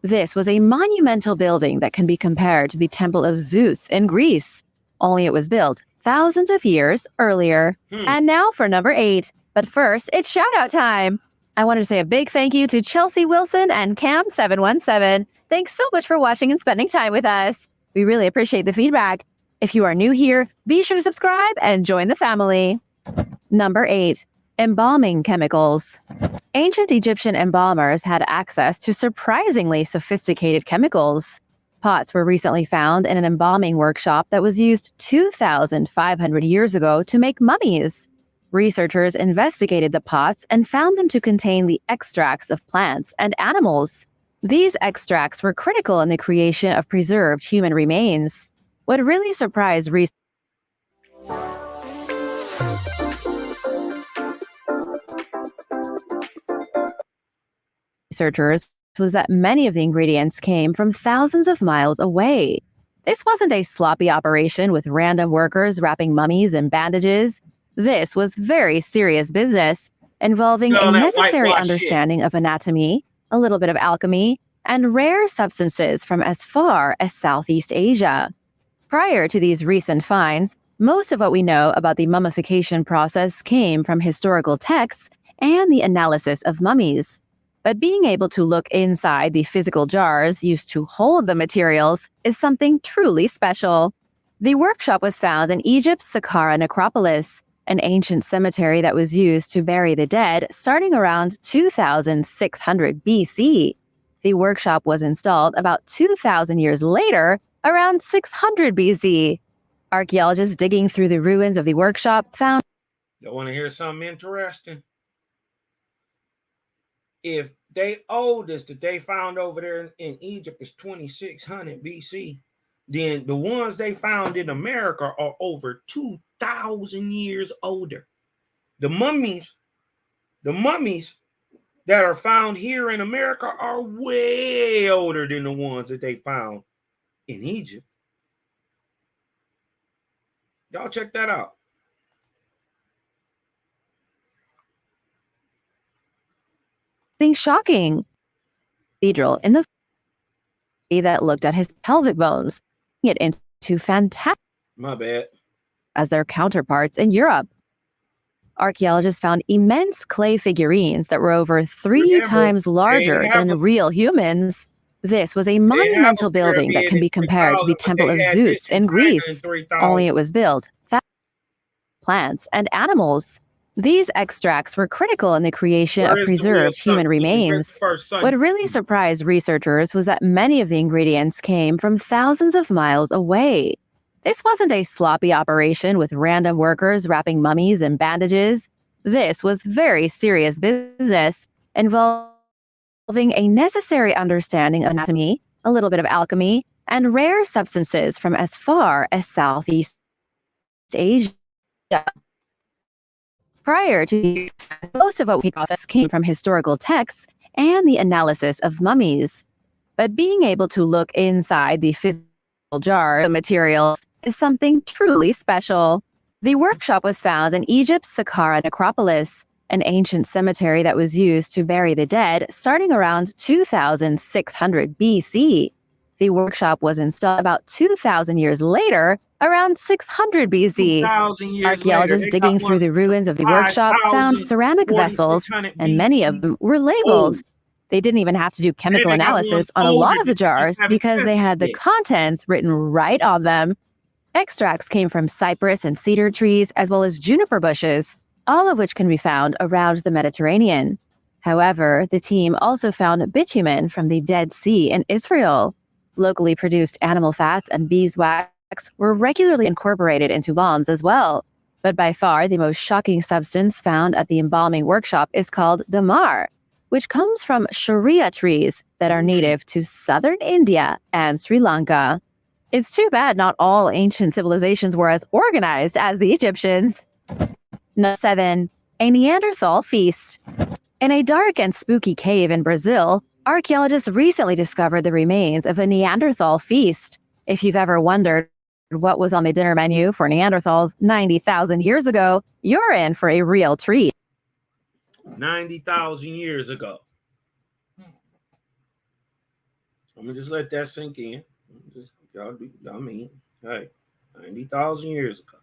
This was a monumental building that can be compared to the Temple of Zeus in Greece, only it was built thousands of years earlier. And now for number 8. But first, it's shout-out time. I wanted to say a big thank you to Chelsea Wilson and Cam717. Thanks so much for watching and spending time with us. We really appreciate the feedback. If you are new here, be sure to subscribe and join the family. Number 8. Embalming chemicals. Ancient Egyptian embalmers had access to surprisingly sophisticated chemicals. Pots were recently found in an embalming workshop that was used 2,500 years ago to make mummies. Researchers investigated the pots and found them to contain the extracts of plants and animals. These extracts were critical in the creation of preserved human remains. What really surprised researchers was that many of the ingredients came from thousands of miles away. This wasn't a sloppy operation with random workers wrapping mummies in bandages. This was very serious business, involving a necessary understanding of anatomy, a little bit of alchemy, and rare substances from as far as Southeast Asia. Prior to these recent finds, most of what we know about the mummification process came from historical texts and the analysis of mummies. But being able to look inside the physical jars used to hold the materials is something truly special. The workshop was found in Egypt's Saqqara necropolis, an ancient cemetery that was used to bury the dead starting around 2600 BC. The workshop was installed about 2,000 years later, around 600 BC. Archaeologists digging through the ruins of the workshop found... You want to hear something interesting? If they oldest that they found over there in Egypt is 2600 BC, then the ones they found in America are over 2,000 years older. The mummies that are found here in America are way older than the ones that they found in Egypt. Y'all check that out. Shocking. Cathedral in the that looked at his pelvic bones, it into fantastic. My bad. As their counterparts in Europe. Archaeologists found immense clay figurines that were over 3 times larger than real humans. This was a monumental building that can be compared to the Temple of Zeus in Greece, only it was built with plants and animals. These extracts were critical in the creation of preserved human remains. What really surprised researchers was that many of the ingredients came from thousands of miles away. This wasn't a sloppy operation with random workers wrapping mummies in bandages. This was very serious business, involving a necessary understanding of anatomy, a little bit of alchemy, and rare substances from as far as Southeast Asia. Prior to most of what we process came from historical texts and the analysis of mummies. But being able to look inside the physical jar of materials is something truly special. The workshop was found in Egypt's Saqqara necropolis, an ancient cemetery that was used to bury the dead starting around 2600 BC. The workshop was installed about 2,000 years later, around 600 BC. Archaeologists digging through the ruins of the workshop found ceramic vessels, and many of them were labeled. They didn't even have to do chemical analysis on a lot of the jars because they had the contents written right on them. Extracts came from cypress and cedar trees, as well as juniper bushes, all of which can be found around the Mediterranean. However, the team also found bitumen from the Dead Sea in Israel. Locally produced animal fats and beeswax were regularly incorporated into balms as well. But by far, the most shocking substance found at the embalming workshop is called damar, which comes from sharia trees that are native to southern India and Sri Lanka. It's too bad not all ancient civilizations were as organized as the Egyptians. Number 7. A Neanderthal feast. In a dark and spooky cave in Brazil, archaeologists recently discovered the remains of a Neanderthal feast. If you've ever wondered what was on the dinner menu for Neanderthals 90,000 years ago, you're in for a real treat. 90,000 years ago. I'm going to just let that sink in. Y'all mean, hey, 90,000 years ago.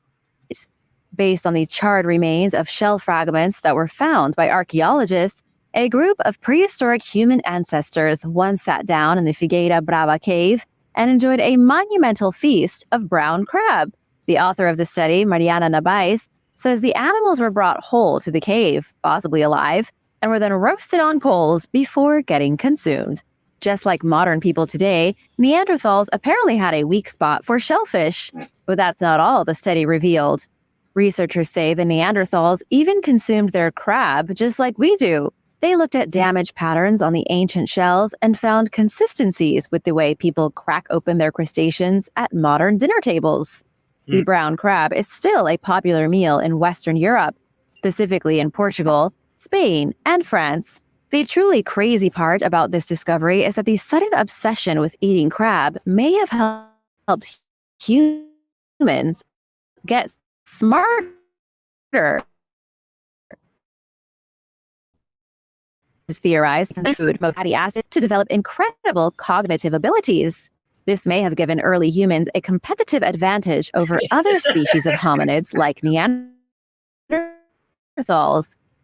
Based on the charred remains of shell fragments that were found by archaeologists, A group of prehistoric human ancestors once sat down in the Figueira Brava cave and enjoyed a monumental feast of brown crab. The author of the study, Mariana Nabais, says the animals were brought whole to the cave, possibly alive, and were then roasted on coals before getting consumed. Just like modern people today, Neanderthals apparently had a weak spot for shellfish. But that's not all the study revealed. Researchers say the Neanderthals even consumed their crab just like we do. They looked at damage patterns on the ancient shells and found consistencies with the way people crack open their crustaceans at modern dinner tables. The brown crab is still a popular meal in Western Europe, specifically in Portugal, Spain, and France. The truly crazy part about this discovery is that the sudden obsession with eating crab may have helped humans get smarter. Is theorized that food most fatty acid to develop incredible cognitive abilities. This may have given early humans a competitive advantage over other species of hominids like Neanderthals.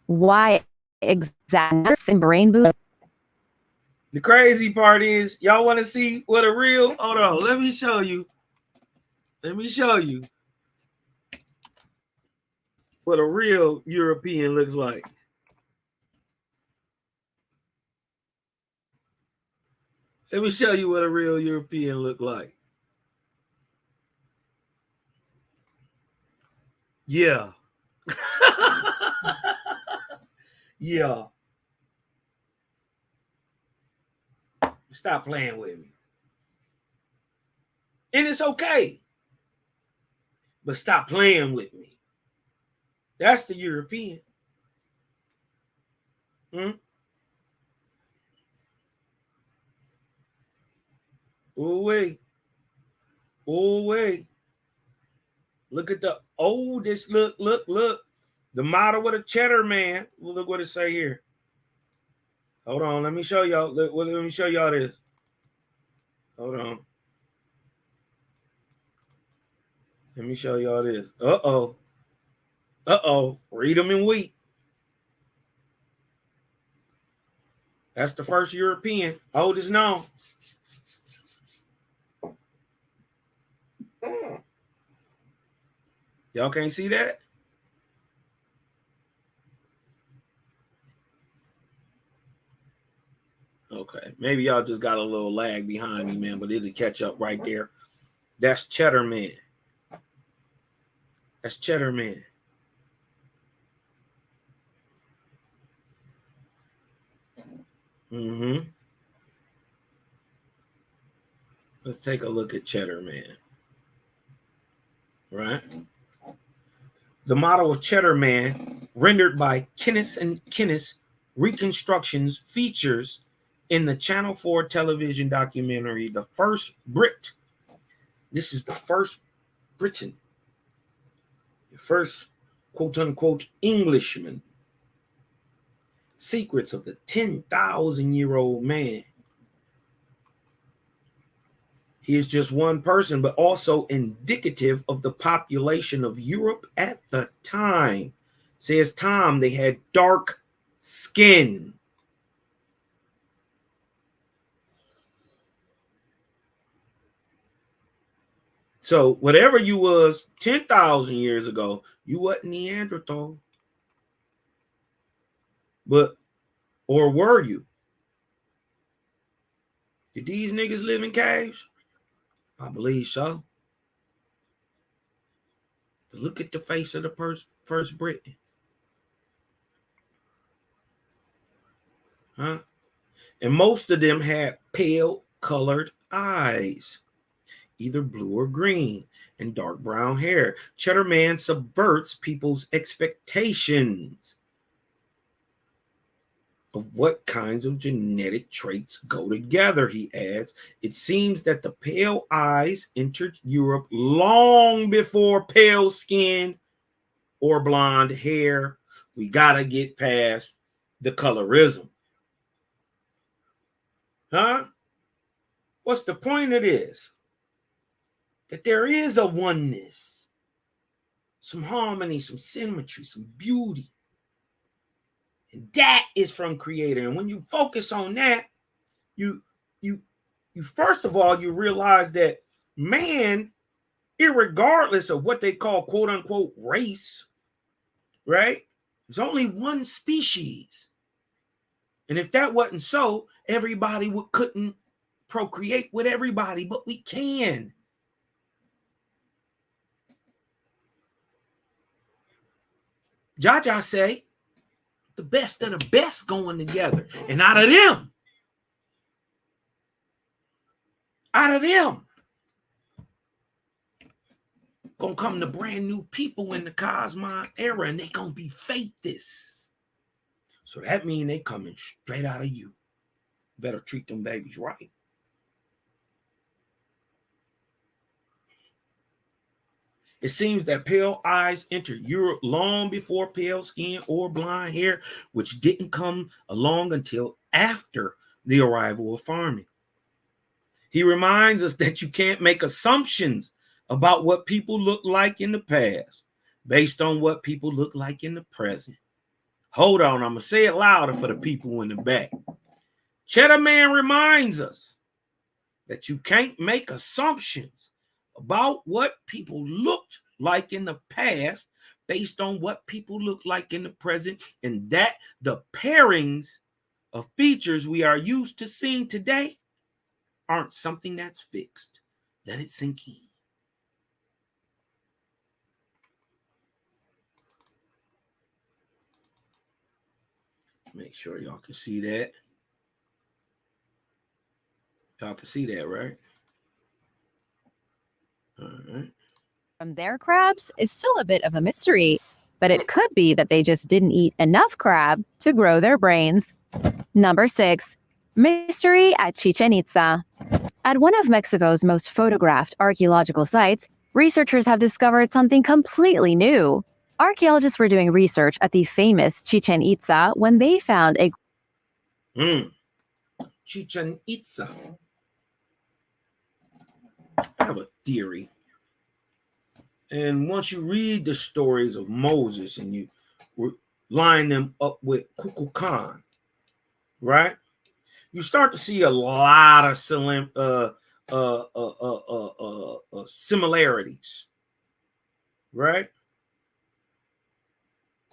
Why exactly in brain boost? The crazy part is, y'all want to see what a real, hold on, let me show you. Let me show you what a real European looks like. Let me show you what a real European look like. Yeah. Yeah. Stop playing with me. And it's okay. But stop playing with me. That's the European. Oh, wait. Oh, wait. Look at the oldest. Look. The model with a cheddar man. Look what it say here. Hold on. Let me show y'all. Let me show y'all this. Hold on. Let me show y'all this. Uh-oh. Read them in wheat. That's the first European. Oldest known. Y'all can't see that? Okay. Maybe y'all just got a little lag behind me, man, but it'll catch up right there. That's Cheddar Man. That's Cheddar Man. Let's take a look at Cheddar Man. Right? The model of Cheddar Man, rendered by Kinnis and Kinnis Reconstructions, features in the Channel 4 television documentary The First Brit. This is the first Briton, the first quote-unquote Englishman. Secrets of the 10,000-year-old man. He is just one person, but also indicative of the population of Europe at the time. Says Tom, they had dark skin. So whatever you was 10,000 years ago, you wasn't Neanderthal. But, or were you? Did these niggas live in caves? I believe so. But look at the face of the first Briton. Huh? And most of them had pale colored eyes, either blue or green, and dark brown hair. Cheddar Man subverts people's expectations of what kinds of genetic traits go together, he adds. It seems that the pale eyes entered Europe long before pale skin or blonde hair. We gotta get past the colorism. Huh? What's the point of this? That there is a oneness, some harmony, some symmetry, some beauty. And that is from Creator. And when you focus on that, you first of all, you realize that man, irregardless of what they call quote unquote race, right? There's only one species. And if that wasn't so, everybody couldn't procreate with everybody, but we can. Jaja say, the best of the best going together. And out of them, gonna come the brand new people in the Kosmon era, and they gonna be faithists. So that means they coming straight out of you. Better treat them babies right. It seems that pale eyes entered Europe long before pale skin or blonde hair, which didn't come along until after the arrival of farming. He reminds us that you can't make assumptions about what people look like in the past based on what people look like in the present. Hold on, I'm going to say it louder for the people in the back. Cheddar Man reminds us that you can't make assumptions about what people looked like in the past based on what people look like in the present, and that the pairings of features we are used to seeing today aren't something that's fixed. Let it sink in. Make sure y'all can see that. Y'all can see that, right? All right. From their crabs is still a bit of a mystery, but it could be that they just didn't eat enough crab to grow their brains. Number 6, mystery at Chichen Itza. At one of Mexico's most photographed archaeological sites, researchers have discovered something completely new. Archaeologists were doing research at the famous Chichen Itza when they found a Chichen Itza. I have a theory. And once you read the stories of Moses and you line them up with Kukulkan, right? You start to see a lot of similarities, right?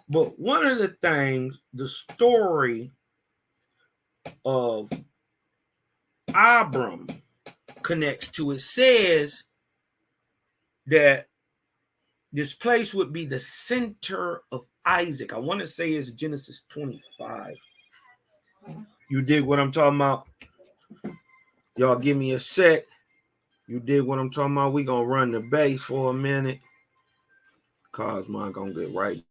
But one of the things, the story of Abram connects to, it says that this place would be the center of Isaac. I want to say it's Genesis 25. You dig what I'm talking about? Y'all give me a sec. You dig what I'm talking about? We gonna run the base for a minute. Kosmon gonna get right.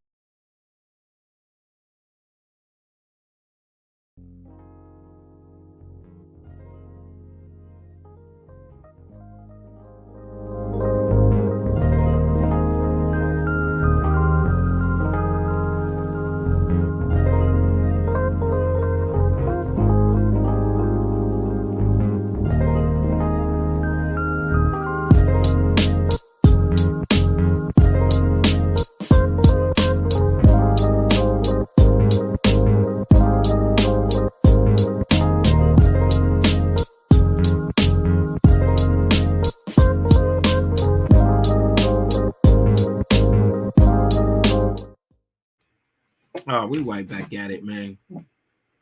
We right back at it, man.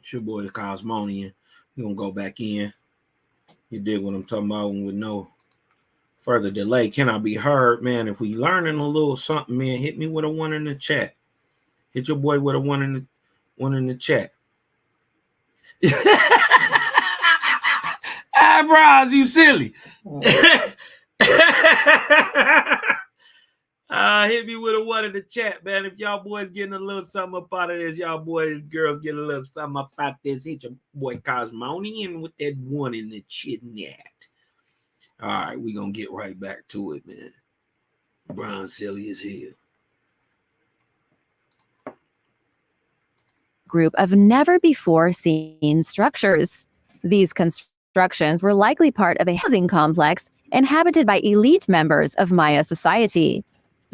It's your boy, the Kosmonian. We're going to go back in. You dig what I'm talking about? With no further delay. Can I be heard, man? If we learning a little something, man, hit me with a 1 in the chat. Hit your boy with a 1 in the chat. Eyebrows, you silly. Hit me with a 1 in the chat, man. If y'all boys getting a little something up out of this, y'all boys and girls getting a little something up out this, hit your boy Kosmonian with that 1 in the chat. All right, we gonna get right back to it, man. Brown silly as hell. Group of never before seen structures. These constructions were likely part of a housing complex inhabited by elite members of Maya society.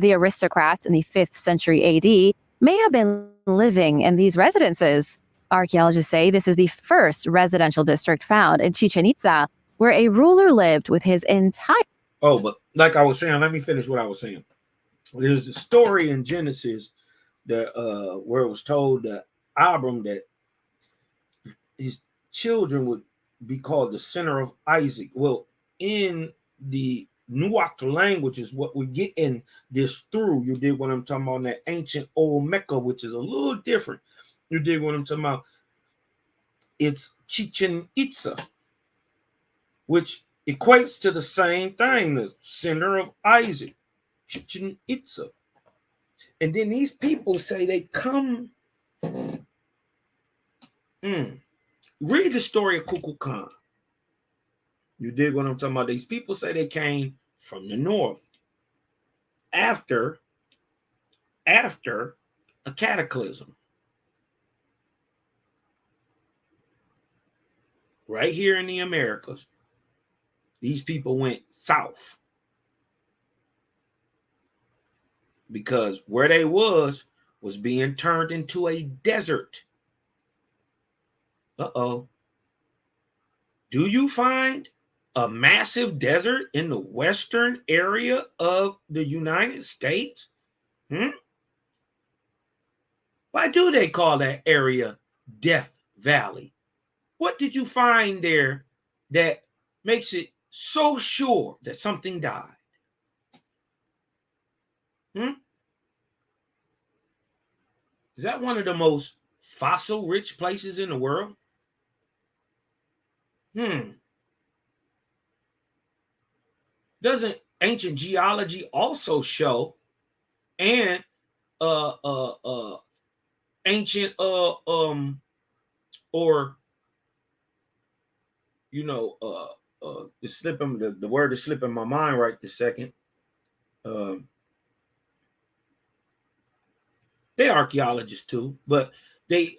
The aristocrats in the 5th century AD may have been living in these residences. Archaeologists say this is the first residential district found in Chichen Itza, where a ruler lived with his entire... Oh, but like I was saying, let me finish what I was saying. There's a story in Genesis that where it was told that Abram that his children would be called the center of Isaac. Well, in the Nuak language is what we're getting this through. You dig what I'm talking about? That ancient old Mecca, which is a little different. You dig what I'm talking about? It's Chichen Itza, which equates to the same thing, the center of Isaac, Chichen Itza. And then these people say they come. Read the story of Kukulkan. You dig what I'm talking about? These people say they came from the north after a cataclysm. Right here in the Americas, these people went south because where they was being turned into a desert. Uh-oh. Do you find a massive desert in the western area of the United States? Why do they call that area Death Valley? What did you find there that makes it so sure that something died? Is that one of the most fossil-rich places in the world? Doesn't ancient geology also show, and ancient or you know it's slipping, the word is slipping my mind right this second. They're archaeologists too, but they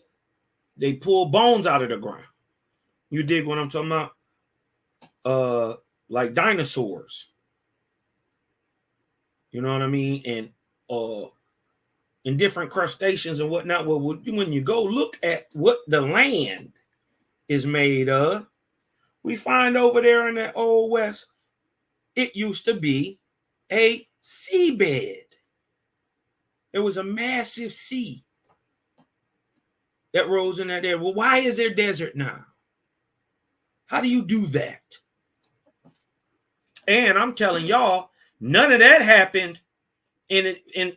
pull bones out of the ground. You dig what I'm talking about? Like dinosaurs. You know what I mean? And in different crustaceans and whatnot. Well, when you go look at what the land is made of, we find over there in that old west, it used to be a seabed. There was a massive sea that rose in that area. Well, why is there desert now? How do you do that? And I'm telling y'all, none of that happened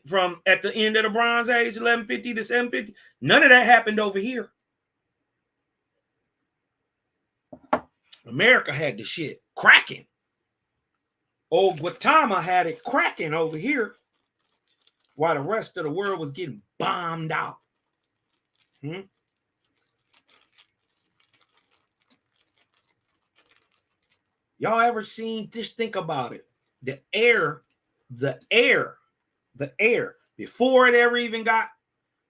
from at the end of the Bronze Age, 1150 to 750. None of that happened over here. America had the shit cracking. Old Gautama had it cracking over here, while the rest of the world was getting bombed out. Y'all ever seen, just think about it. The air, before it ever even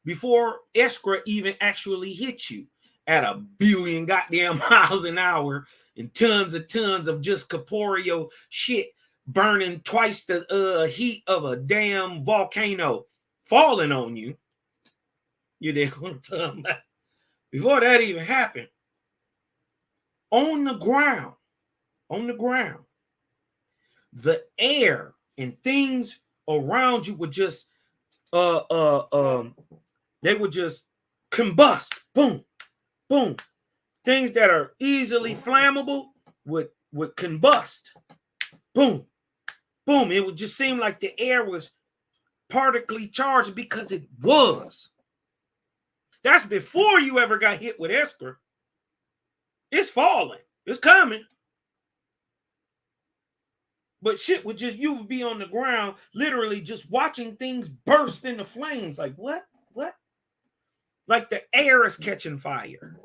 before Iskra even actually hit you at 1 billion goddamn miles an hour and tons of just corporeal shit burning twice the heat of a damn volcano falling on you. You dig what I'm talking about? Before that even happened, on the ground, the air and things around you would just they would just combust. Boom, boom. Things that are easily flammable would combust. Boom, boom. It would just seem like the air was partically charged because it was. That's before you ever got hit with Iskra. It's falling. It's coming. But shit would just, you would be on the ground, literally just watching things burst into flames. Like, what? What? Like the air is catching fire.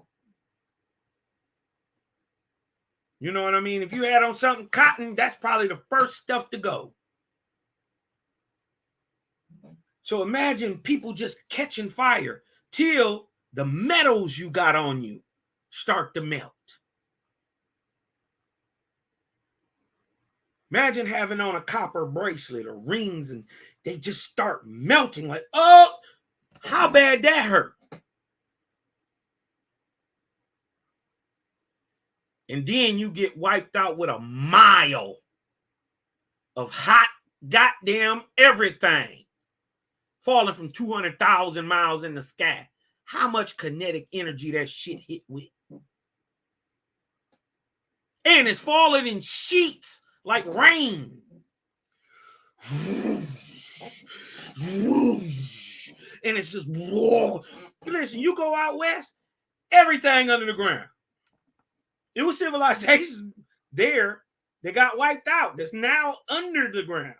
You know what I mean? If you had on something cotton, that's probably the first stuff to go. So imagine people just catching fire till the metals you got on you start to melt. Imagine having on a copper bracelet or rings and they just start melting like, oh, How bad that hurt? And then you get wiped out with a mile of hot goddamn everything falling from 200,000 miles in the sky. How much kinetic energy that shit hit with? And it's falling in sheets like rain. And it's just, whoa. Listen, you go out west, everything under the ground. It was civilizations there that got wiped out that's now under the ground.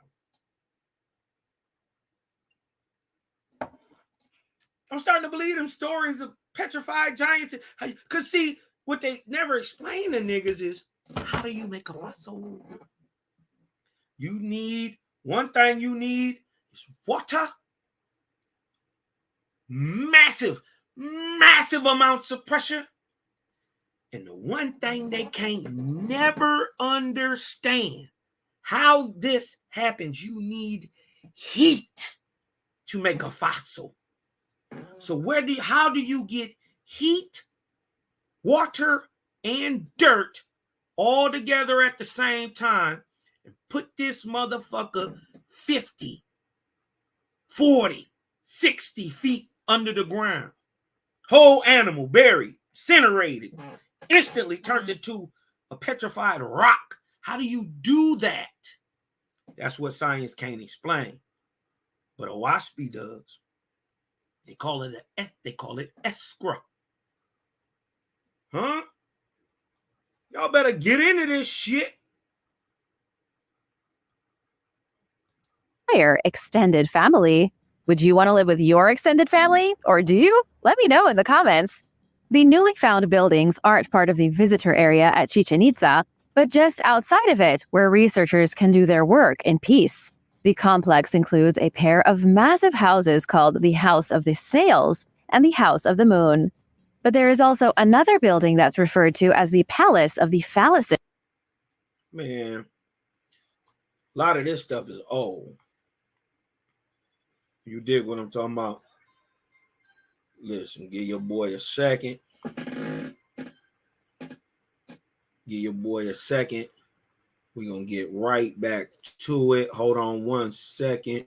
I'm starting to believe them stories of petrified giants. Because see, what they never explain to niggas is, how do you make a fossil? You need, one thing you need is water. Massive amounts of pressure. And the one thing they can't never understand, how this happens, you need heat to make a fossil. So how do you get heat, water, and dirt all together at the same time and put this motherfucker 50, 40, 60 feet under the ground? Whole animal buried, incinerated, instantly turned into a petrified rock. How do you do that? That's what science can't explain. But Owaspy does. They call it escrow. Huh? Y'all better get into this shit. Your extended family. Would you want to live with your extended family, or do you? Let me know in the comments. The newly found buildings aren't part of the visitor area at Chichen Itza, but just outside of it, where researchers can do their work in peace. The complex includes a pair of massive houses called the House of the Snails and the House of the Moon. But there is also another building that's referred to as the Palace of the Phalluses. Man, a lot of this stuff is old. You dig what I'm talking about? Listen, give your boy a second. Give your boy a second. We're going to get right back to it. Hold on one second.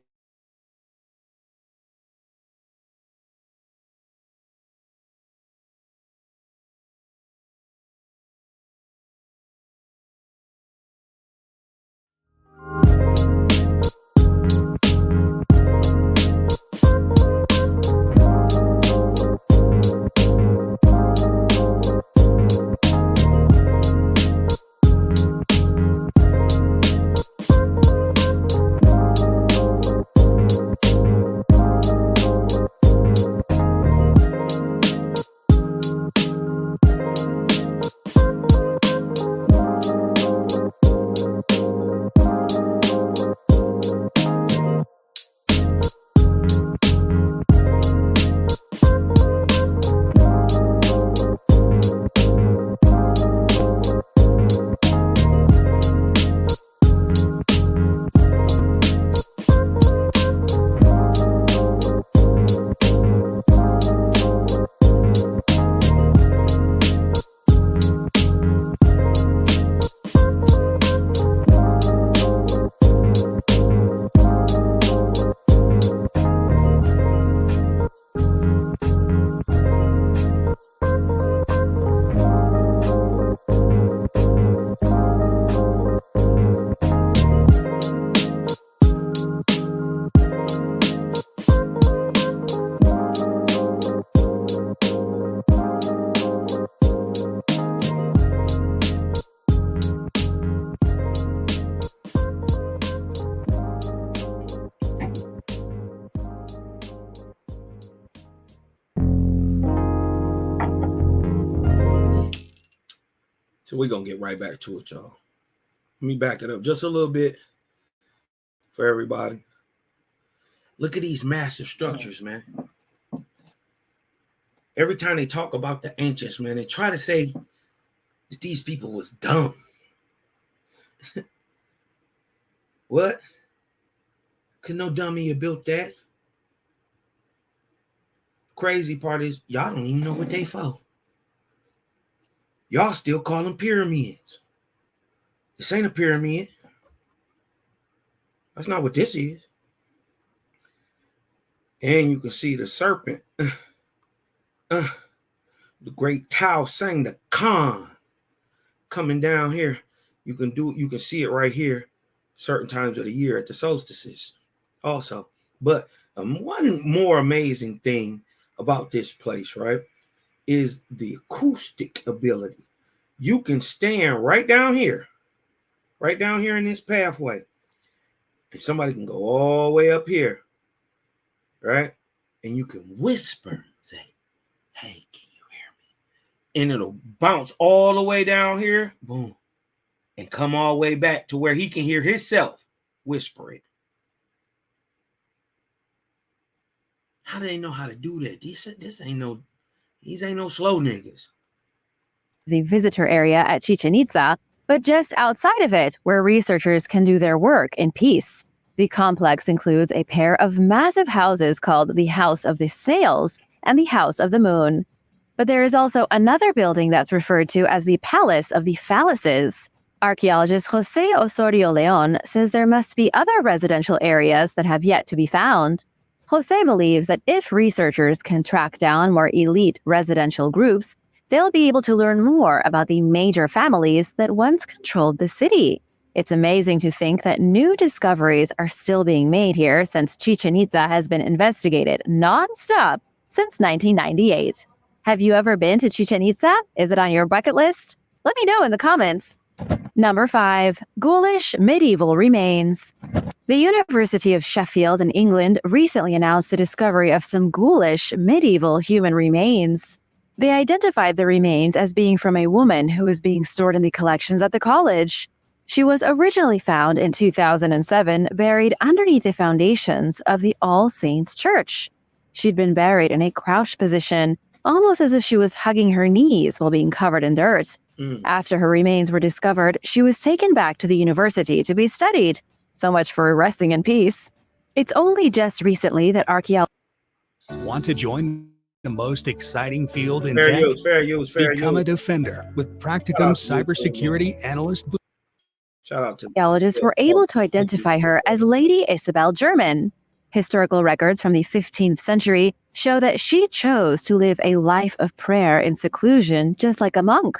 So we're going to get right back to it, y'all. Let me back it up just a little bit for everybody. Look at these massive structures, man. Every time they talk about the ancients, man, they try to say that these people was dumb. What? Could no dummy have built that? crazy part is y'all don't even know what they for. Y'all still call them pyramids. This ain't a pyramid. That's not what this is. And you can see the serpent. The great Tao sang the Khan coming down here. You can see it right here certain times of the year at the solstices also. But one more amazing thing about this place, right, is the acoustic ability. You can stand right down here in this pathway, and somebody can go all the way up here, right? And you can whisper, say, hey, can you hear me? And it'll bounce all the way down here, boom, and come all the way back to where he can hear himself whispering. How do they know how to do that? These ain't no slow niggas. The visitor area at Chichen Itza, but just outside of it, where researchers can do their work in peace. The complex includes a pair of massive houses called the House of the Snails and the House of the Moon. But there is also another building that's referred to as the Palace of the Phalluses. Archaeologist Jose Osorio Leon says there must be other residential areas that have yet to be found. Jose believes that if researchers can track down more elite residential groups, they'll be able to learn more about the major families that once controlled the city. It's amazing to think that new discoveries are still being made here since Chichen Itza has been investigated non-stop since 1998. Have you ever been to Chichen Itza? Is it on your bucket list? Let me know in the comments. Number 5. Ghoulish medieval remains. The University of Sheffield in England recently announced the discovery of some ghoulish medieval human remains. They identified the remains as being from a woman who was being stored in the collections at the college. She was originally found in 2007, buried underneath the foundations of the All Saints Church. She'd been buried in a crouched position, almost as if she was hugging her knees while being covered in dirt. After her remains were discovered, she was taken back to the university to be studied. So much for resting in peace. It's only just recently that archaeologists Want to join the most exciting field in Fair tech? use, fair use, fair Become a use. defender with Practicum cybersecurity analyst. Shout out to archaeologists were able to identify her as Lady Isabel German. Historical records from the 15th century show that she chose to live a life of prayer in seclusion, just like a monk.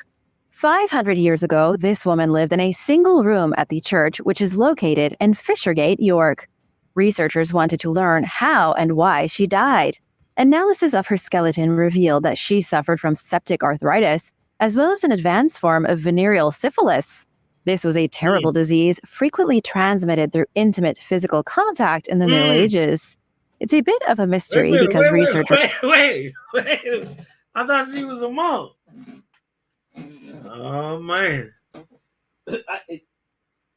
500 years ago, this woman lived in a single room at the church, which is located in Fishergate, York. Researchers wanted to learn how and why she died. Analysis of her skeleton revealed that she suffered from septic arthritis, as well as an advanced form of venereal syphilis. This was a terrible disease frequently transmitted through intimate physical contact in the Middle Ages. It's a bit of a mystery because researchers... Wait. I thought she was a monk. Oh, man.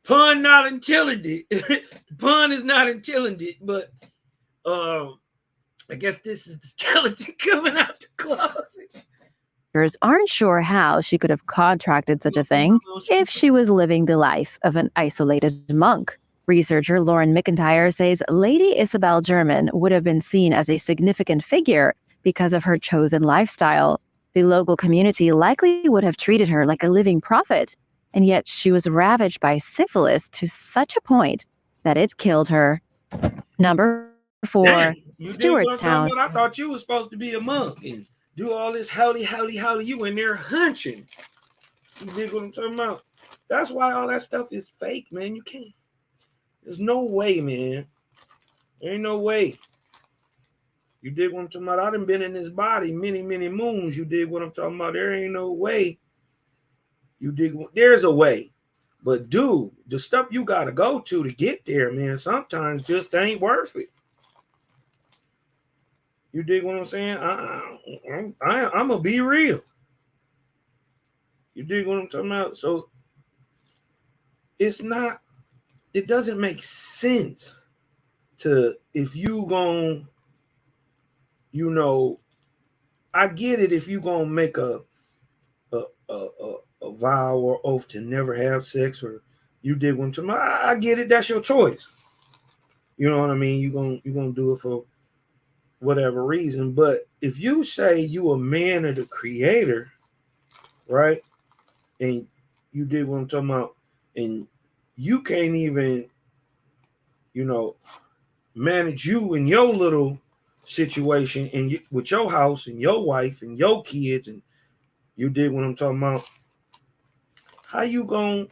Pun not intended. Pun is not intended, but I guess this is the skeleton coming out the closet. Aren't sure how she could have contracted such a thing if she was living the life of an isolated monk. Researcher Lauren McIntyre says Lady Isabel German would have been seen as a significant figure because of her chosen lifestyle. The local community likely would have treated her like a living prophet, and yet she was ravaged by syphilis to such a point that it killed her. Number 4, Dang, Stewartstown. I thought you were supposed to be a monk and do all this howdy. You in there hunching. You dig what I'm talking about? That's why all that stuff is fake, man. You can't. There's no way, man. There ain't no way. You dig what I'm talking about? I done been in this body many moons. You dig what I'm talking about? There ain't no way. You dig? There's a way. But dude, the stuff you got to go to get there, man, sometimes just ain't worth it. You dig what I'm saying? I'm going to be real. You dig what I'm talking about? So it doesn't make sense to, if you going, I get it if you going to make a vow or oath to never have sex, or you dig what I'm talking about. I get it. That's your choice. You know what I mean? You're gonna do it for whatever reason. But if you say you a man of the creator, right? And you did what I'm talking about, and you can't even, manage you and your little situation and with your house and your wife and your kids, and you did what I'm talking about. How you gonna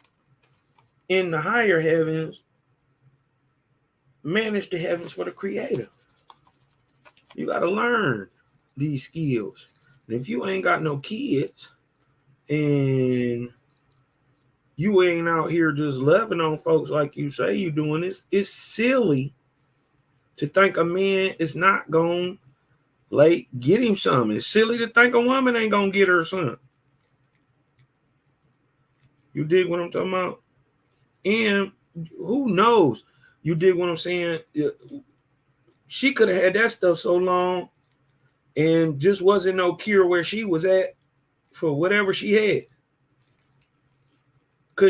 in the higher heavens manage the heavens for the creator? You got to learn these skills. And if you ain't got no kids and you ain't out here just loving on folks like you say you doing this, it's silly to think a man is not going to get him something. It's silly to think a woman ain't going to get her son. You dig what I'm talking about? And who knows? You dig what I'm saying? She could have had that stuff so long and just wasn't no cure where she was at for whatever she had.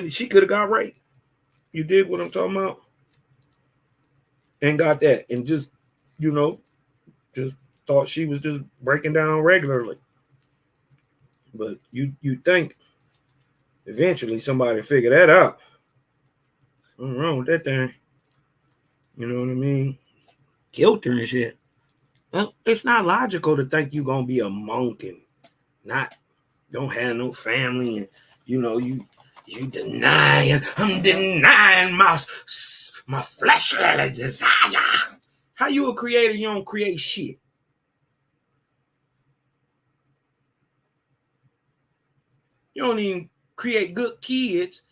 She could have got raped. You dig what I'm talking about? And got that. And just, just thought she was just breaking down regularly. But you think eventually somebody figure that out. Something wrong with that thing. You know what I mean? Killed her and shit. Well, it's not logical to think you're gonna be a monk and don't have no family, and you denying. I'm denying my fleshly desire. How you a creator? You don't create shit. You don't even create good kids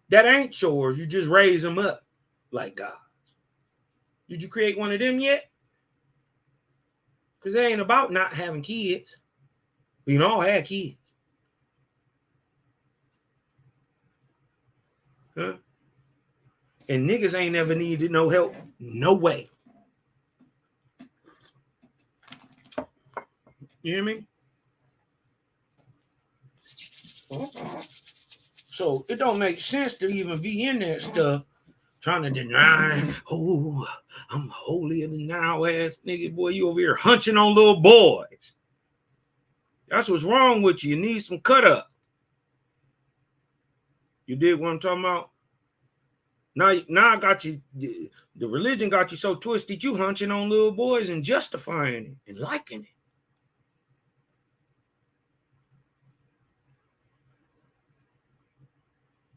that ain't yours. You just raise them up like God. Did you create one of them yet? Because it ain't about not having kids. We all had kids. Huh? And niggas ain't never needed no help. No way. You hear me? So it don't make sense to even be in that stuff trying to deny, I'm holier than thou ass nigga. Boy, you over here hunching on little boys. That's what's wrong with you. You need some cut up. You dig what I'm talking about? Now I got you, the religion got you so twisted, you hunching on little boys and justifying it and liking it.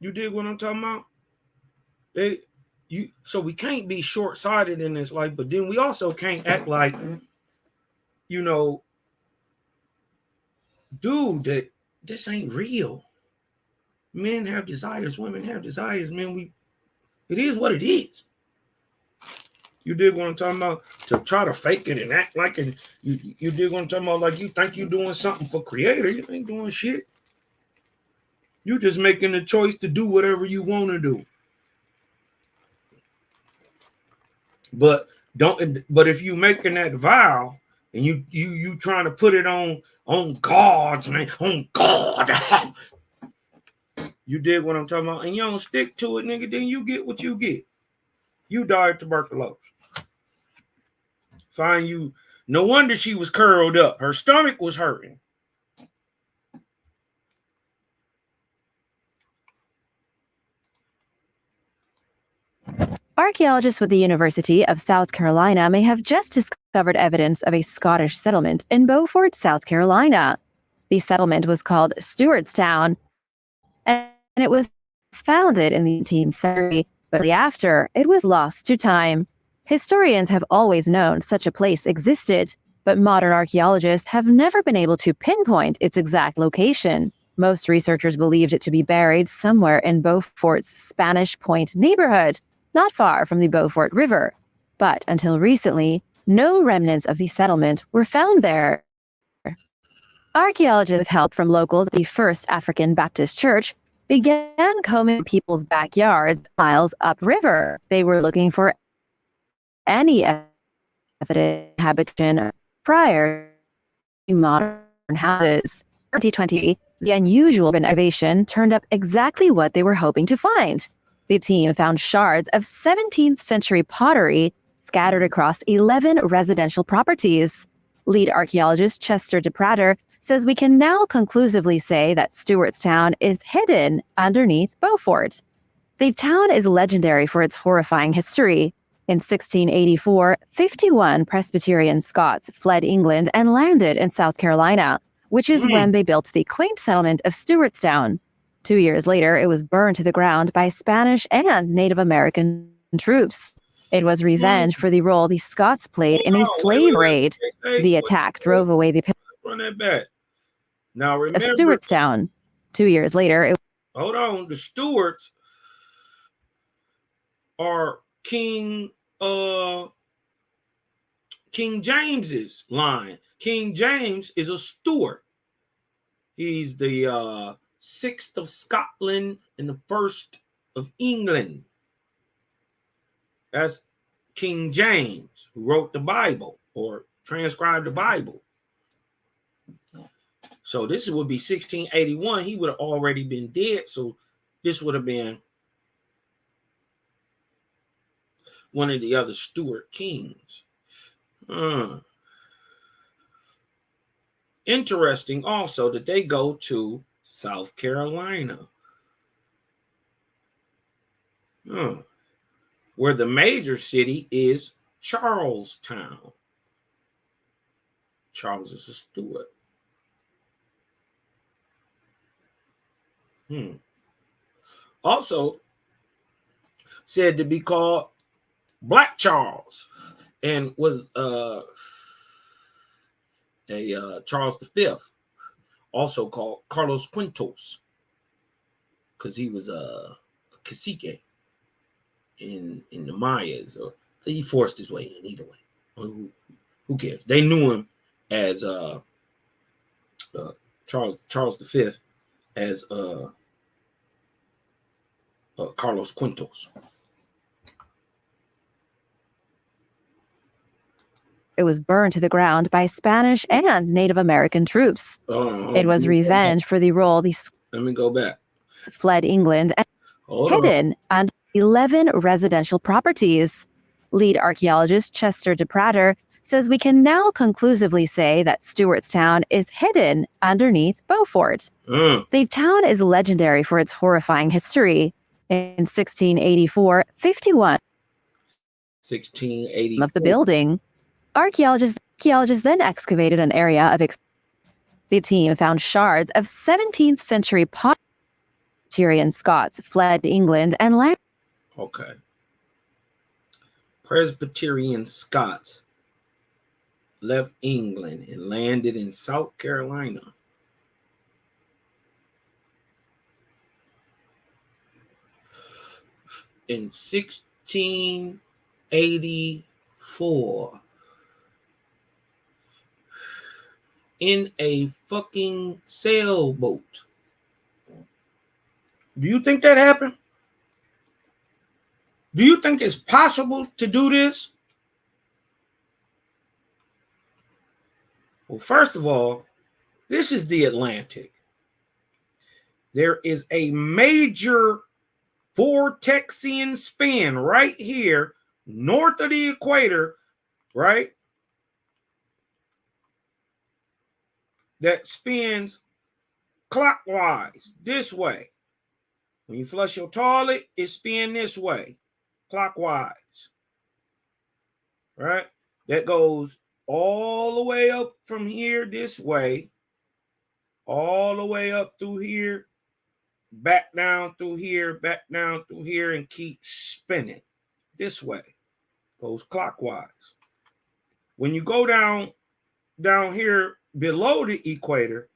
You dig what I'm talking about? So we can't be short-sighted in this life, but then we also can't act like, dude, that this ain't real. Men have desires, women have desires, man. It is what it is. You dig what I'm talking about? To try to fake it and act like it. You dig what I'm talking about? Like you think you're doing something for creator. You ain't doing shit. You're just making the choice to do whatever you want to do. But if you making that vow and you trying to put it on God's man, on God. You dig what I'm talking about? And you don't stick to it, nigga, then you get what you get. You die of tuberculosis. Find you. No wonder she was curled up. Her stomach was hurting. Archaeologists with the University of South Carolina may have just discovered evidence of a Scottish settlement in Beaufort, South Carolina. The settlement was called Stewartstown, and it was founded in the 18th century, but after it was lost to time. Historians have always known such a place existed, but modern archaeologists have never been able to pinpoint its exact location. Most researchers believed it to be buried somewhere in Beaufort's Spanish Point neighborhood, not far from the Beaufort River. But until recently, no remnants of the settlement were found there. Archaeologists, with help from locals at the First African Baptist Church, began combing people's backyards miles upriver. They were looking for any evidence of habitation prior to modern houses. In 2020, the unusual innovation turned up exactly what they were hoping to find. The team found shards of 17th century pottery scattered across 11 residential properties. Lead archaeologist Chester DePrater says we can now conclusively say that Stewartstown is hidden underneath Beaufort. The town is legendary for its horrifying history. In 1684, 51 Presbyterian Scots fled England and landed in South Carolina, which is when they built the quaint settlement of Stewartstown. 2 years later, it was burned to the ground by Spanish and Native American troops. It was revenge for the role the Scots played in a slave raid. The attack drove away the Run that back. Now of remember, Stewartstown. 2 years later, hold on. The Stuarts are King James's line. King James is a Stuart. He's the 6th of Scotland and the 1st of England. That's King James, who wrote the Bible or transcribed the Bible. So this would be 1681. He would have already been dead. So this would have been one of the other Stuart kings. Interesting also that they go to South Carolina, where the major city is Charlestown. Charles is a Stuart. Also said to be called Black Charles, and was Charles V, also called Carlos Quintos, because he was a cacique in the Mayas, or he forced his way in either way. Who cares? They knew him as Charles V as Carlos Quintos. it was burned to the ground by Spanish and Native American troops. It was revenge for the role the Let me go back. fled England and hidden on 11 residential properties. Lead archaeologist Chester DePrater says we can now conclusively say that Stewartstown is hidden underneath Beaufort. The town is legendary for its horrifying history. In 1684, 51 of the building. Archaeologists then excavated an area of the team found shards of 17th century Presbyterian Scots fled England and landed. Okay. Presbyterian Scots left England and landed in South Carolina. In 1684. In a fucking sailboat. Do you think that happened? Do you think it's possible to do this? Well, first of all, this is the Atlantic. There is a major vortexian spin right here, north of the equator, right? That spins clockwise this way. When you flush your toilet, it spins this way, clockwise, right? That goes all the way up from here this way, all the way up through here, back down through here, and keeps spinning this way. Goes clockwise. When you go down here below the equator,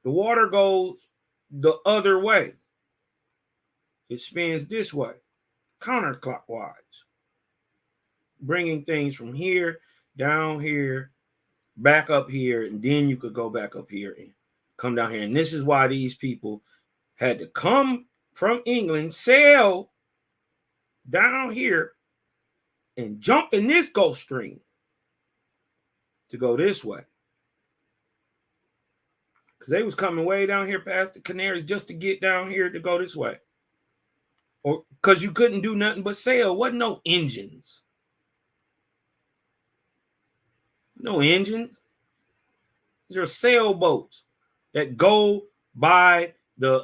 the water goes the other way. It spins this way, counterclockwise, bringing things from here, down here, back up here, and then you could go back up here and come down here. And this is why these people had to come from England, sail down here, and jump in this Gulf Stream to go this way. Because they was coming way down here past the Canaries just to get down here to go this way. Or because you couldn't do nothing but sail. Wasn't no engines. No engines. These are sailboats that go by the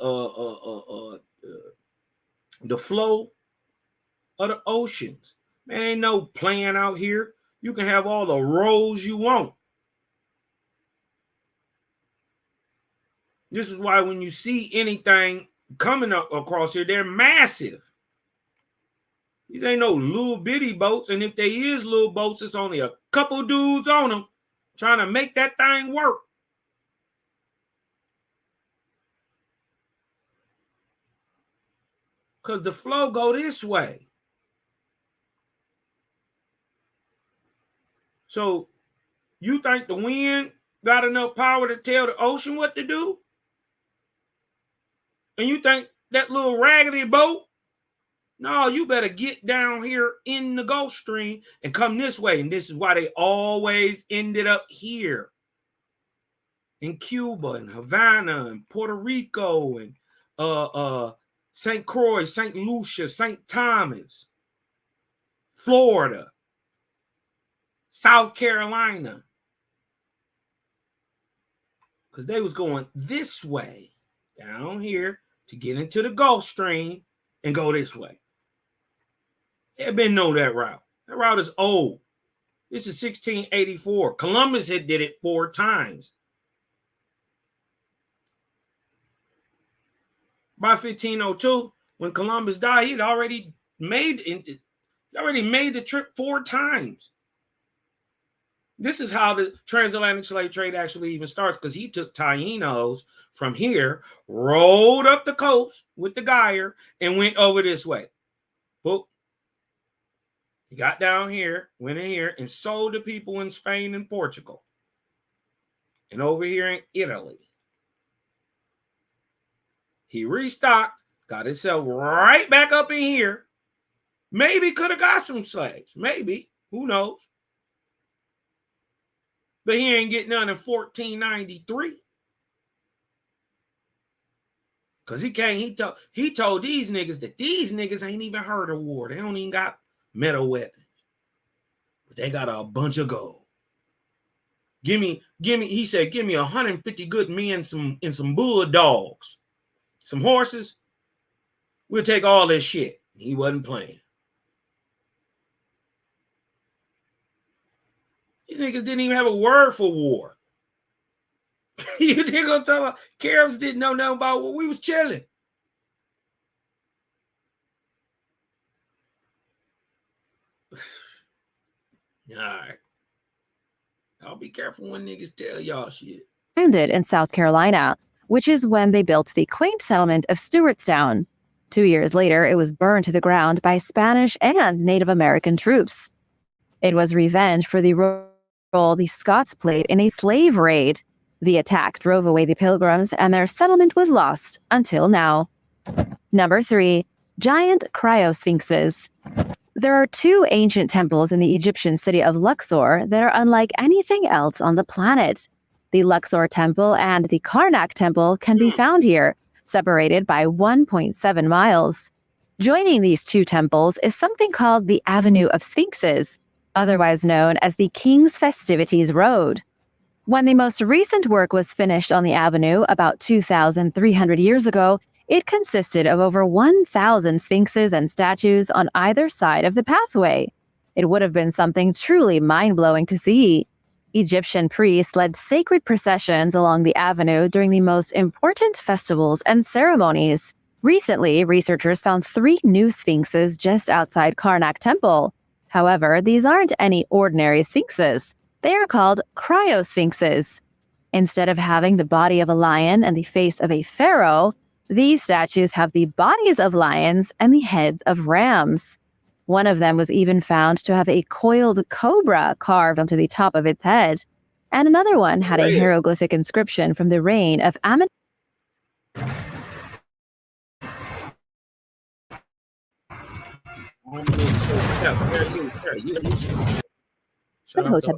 flow of the oceans. Man, ain't no plan out here. You can have all the rows you want. This is why when you see anything coming up across here, they're massive. These ain't no little bitty boats. And if they is little boats, it's only a couple dudes on them trying to make that thing work. Because the flow go this way. So you think the wind got enough power to tell the ocean what to do? And you think that little raggedy boat? No, you better get down here in the Gulf Stream and come this way. And this is why they always ended up here. In Cuba and Havana and Puerto Rico and St. Croix, St. Lucia, St. Thomas, Florida, South Carolina. Because they was going this way down here to get into the Gulf Stream and go this way. There been no that route. That route is old. This is 1684. Columbus had did it 4 times. By 1502, when Columbus died, he'd already made the trip 4 times. This is how the transatlantic slave trade actually even starts, because he took Tainos from here, rolled up the coast with the gyre, and went over this way. Boop. He got down here, went in here, and sold to people in Spain and Portugal. And over here in Italy. He restocked, got himself right back up in here. Maybe could have got some slaves. Maybe. Who knows? But he ain't getting none in 1493. Because he told these niggas that these niggas ain't even heard of war. They don't even got metal weapons. But they got a bunch of gold. He said, give me 150 good men and some bulldogs. Some horses. We'll take all this shit. He wasn't playing. These niggas didn't even have a word for war. You think I'm talking about Caribs didn't know nothing about what we was chilling. All right. I'll be careful when niggas tell y'all shit. Founded in South Carolina, which is when they built the quaint settlement of Stewartstown. 2 years later, it was burned to the ground by Spanish and Native American troops. It was revenge for the role the Scots played in a slave raid. The attack drove away the Pilgrims, and their settlement was lost until now. Number 3. Giant cryosphinxes. There are 2 ancient temples in the Egyptian city of Luxor that are unlike anything else on the planet. The Luxor Temple and the Karnak Temple can be found here, separated by 1.7 miles. Joining these 2 temples is something called the Avenue of Sphinxes, otherwise known as the King's Festivities Road. When the most recent work was finished on the avenue about 2,300 years ago, it consisted of over 1,000 sphinxes and statues on either side of the pathway. It would have been something truly mind-blowing to see. Egyptian priests led sacred processions along the avenue during the most important festivals and ceremonies. Recently, researchers found 3 new sphinxes just outside Karnak Temple. However, these aren't any ordinary sphinxes. They are called cryosphinxes. Instead of having the body of a lion and the face of a pharaoh, these statues have the bodies of lions and the heads of rams. One of them was even found to have a coiled cobra carved onto the top of its head, and another one had a hieroglyphic inscription from the reign of Amenhotep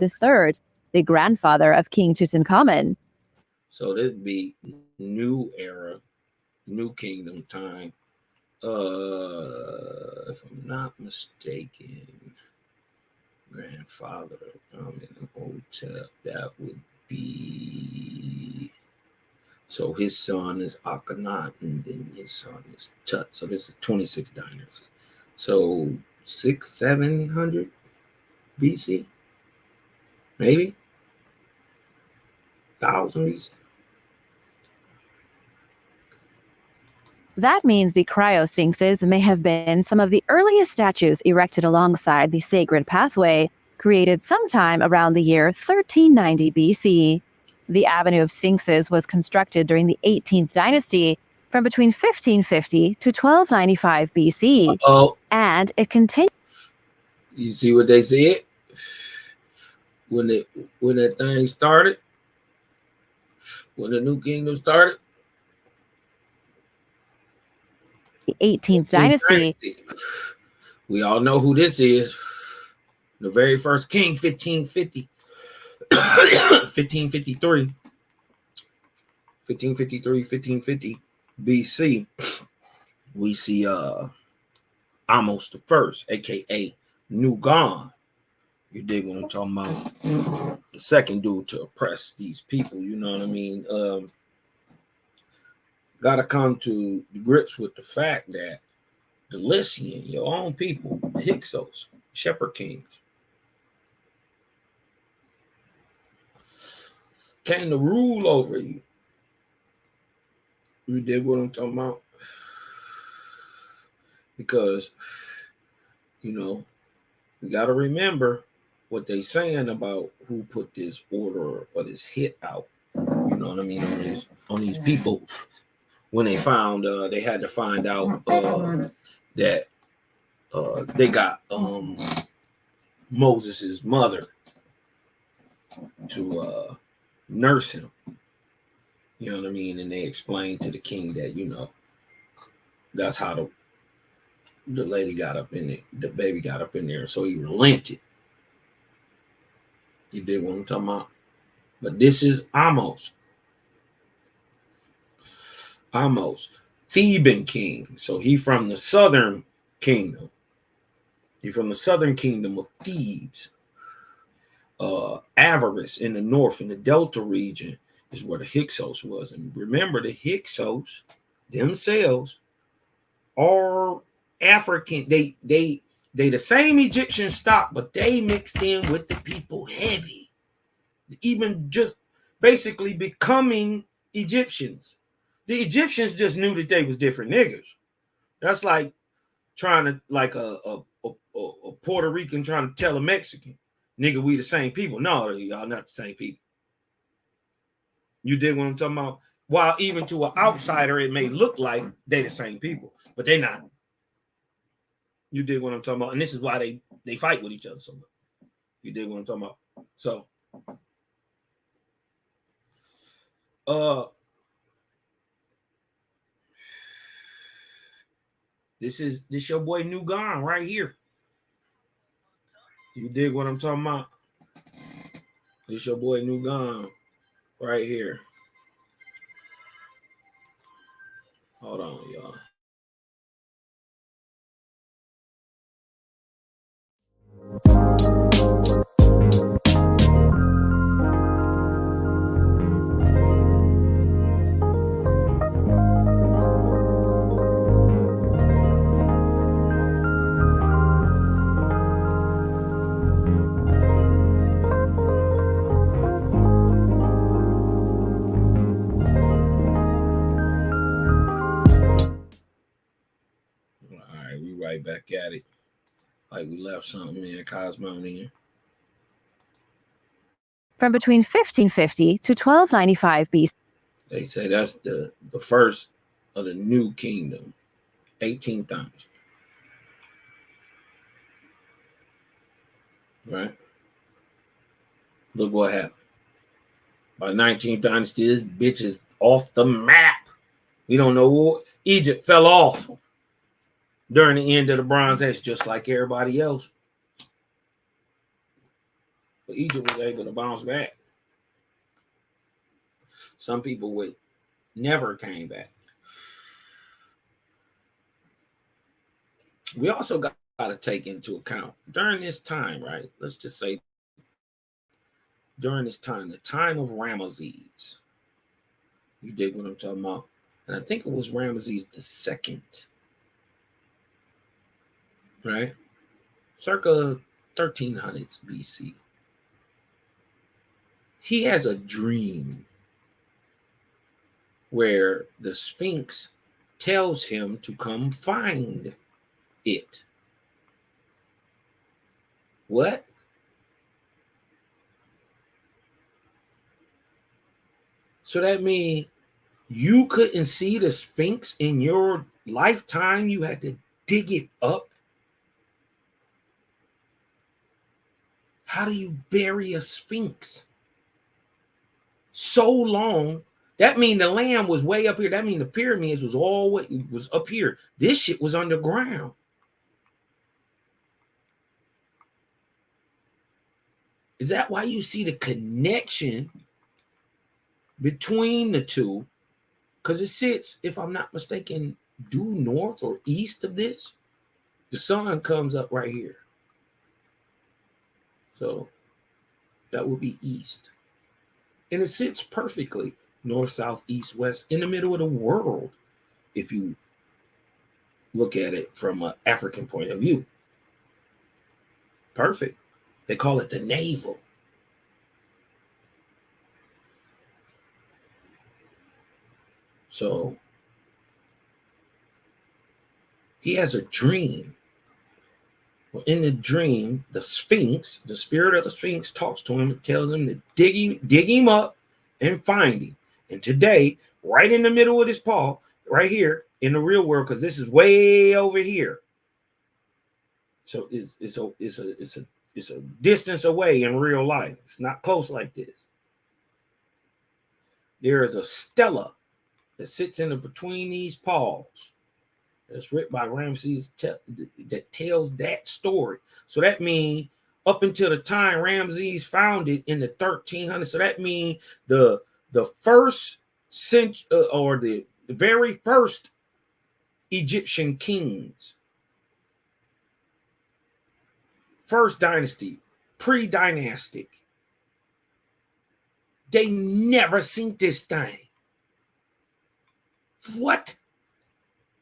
III, the grandfather of King Tutankhamun. So this would be new era, new kingdom time. If I'm not mistaken, grandfather of Imhotep, that would be, so his son is Akhenaten, and then his son is Tut. So this is 26 dynasty. So 700 BC, maybe 1000 BC. That means the cryosphinxes may have been some of the earliest statues erected alongside the sacred pathway, created sometime around the year 1390 BC. The Avenue of Sphinxes was constructed during the 18th dynasty from between 1550 to 1295 BC, Oh, and it continued. you see what they said when that thing started, when the new kingdom started. The 18th dynasty. We all know who this is. The very first king, 1550, 1553, 1550 BC. We see Amos the First, aka Nugon. You dig what I'm talking about? The second dude to oppress these people. You know what I mean? Got to come to grips with the fact that the Lycian, your own people, the Hyksos, shepherd kings, came to rule over you. You dig what I'm talking about? Because, you know, we got to remember what they saying about who put this order or this hit out. You know what I mean? On these people. When they found, they had to find out that they got Moses's mother to nurse him. You know what I mean? And they explained to the king that, you know, that's how the lady got up in it, the baby got up in there, so he relented. You dig what I'm talking about? But this is Amos, Theban king. So he from the southern kingdom. He from the southern kingdom of Thebes. Avaris in the north, in the Delta region, is where the Hyksos was. And remember, the Hyksos themselves are African. They the same Egyptian stock, but they mixed in with the people heavy. Even just basically becoming Egyptians. The Egyptians just knew that they was different niggas. That's like trying to, like a Puerto Rican trying to tell a Mexican, nigga, we the same people. No, y'all not the same people. You dig what I'm talking about? While even to an outsider, it may look like they the same people, but they not. You dig what I'm talking about? And this is why they fight with each other so much. You dig what I'm talking about? So, this your boy Nugon right here. You dig what I'm talking about? This your boy Nugon right here. Hold on, y'all. Right back at it, like we left something in Kosmon in. From between 1550 to 1295 BC. They say that's the first of the new kingdom, 18th dynasty. Right? Look what happened. By 19th dynasty, this bitch is off the map. We don't know what. Egypt fell off during the end of the Bronze Age, just like everybody else. But Egypt was able to bounce back. Some people would never came back. We also got to take into account during this time, right? Let's just say during this time, the time of Ramesses. You dig what I'm talking about? And I think it was Ramesses II, right? Circa 1300s BC. He has a dream where the Sphinx tells him to come find it. What? So that means you couldn't see the Sphinx in your lifetime. You had to dig it up. How do you bury a Sphinx so long? That means the land was way up here. That means the pyramids was was up here. This shit was underground. Is that why you see the connection between the two? Because it sits, if I'm not mistaken, due north or east of this. The sun comes up right here. So that would be east. And it sits perfectly north, south, east, west, in the middle of the world, if you look at it from an African point of view. Perfect. They call it the navel. So he has a dream. Well, in the dream, the Sphinx, the spirit of the Sphinx, talks to him and tells him to dig him up and find him. And today, right in the middle of this paw, right here in the real world, because this is way over here. So it's a distance away in real life. It's not close like this. There is a stela that sits in between these paws. That's written by Ramesses that tells that story. So that means up until the time Ramesses found it in the 1300s. So that means the first century or the very first Egyptian kings, first dynasty, pre-dynastic, they never seen this thing. What?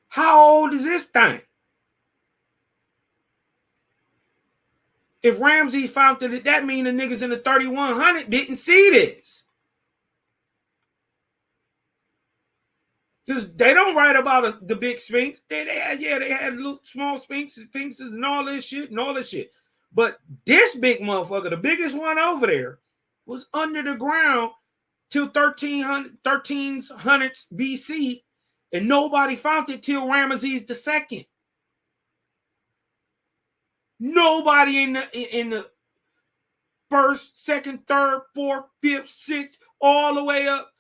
How old is this thing? If Ramesses found it, that means the niggas in the 3100 didn't see this. Because they don't write about the big Sphinx. They had little small sphinxes and all this shit. But this big motherfucker, the biggest one over there, was under the ground till 1300s BC. And nobody found it till Ramesses II. Nobody in the first, second, third, fourth, fifth, sixth, all the way up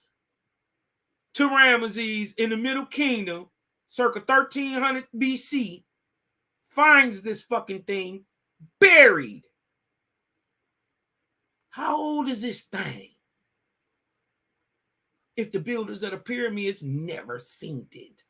to Ramesses in the Middle Kingdom, circa 1300 BC, finds this fucking thing buried. How old is this thing? If the builders of the pyramids never seen it.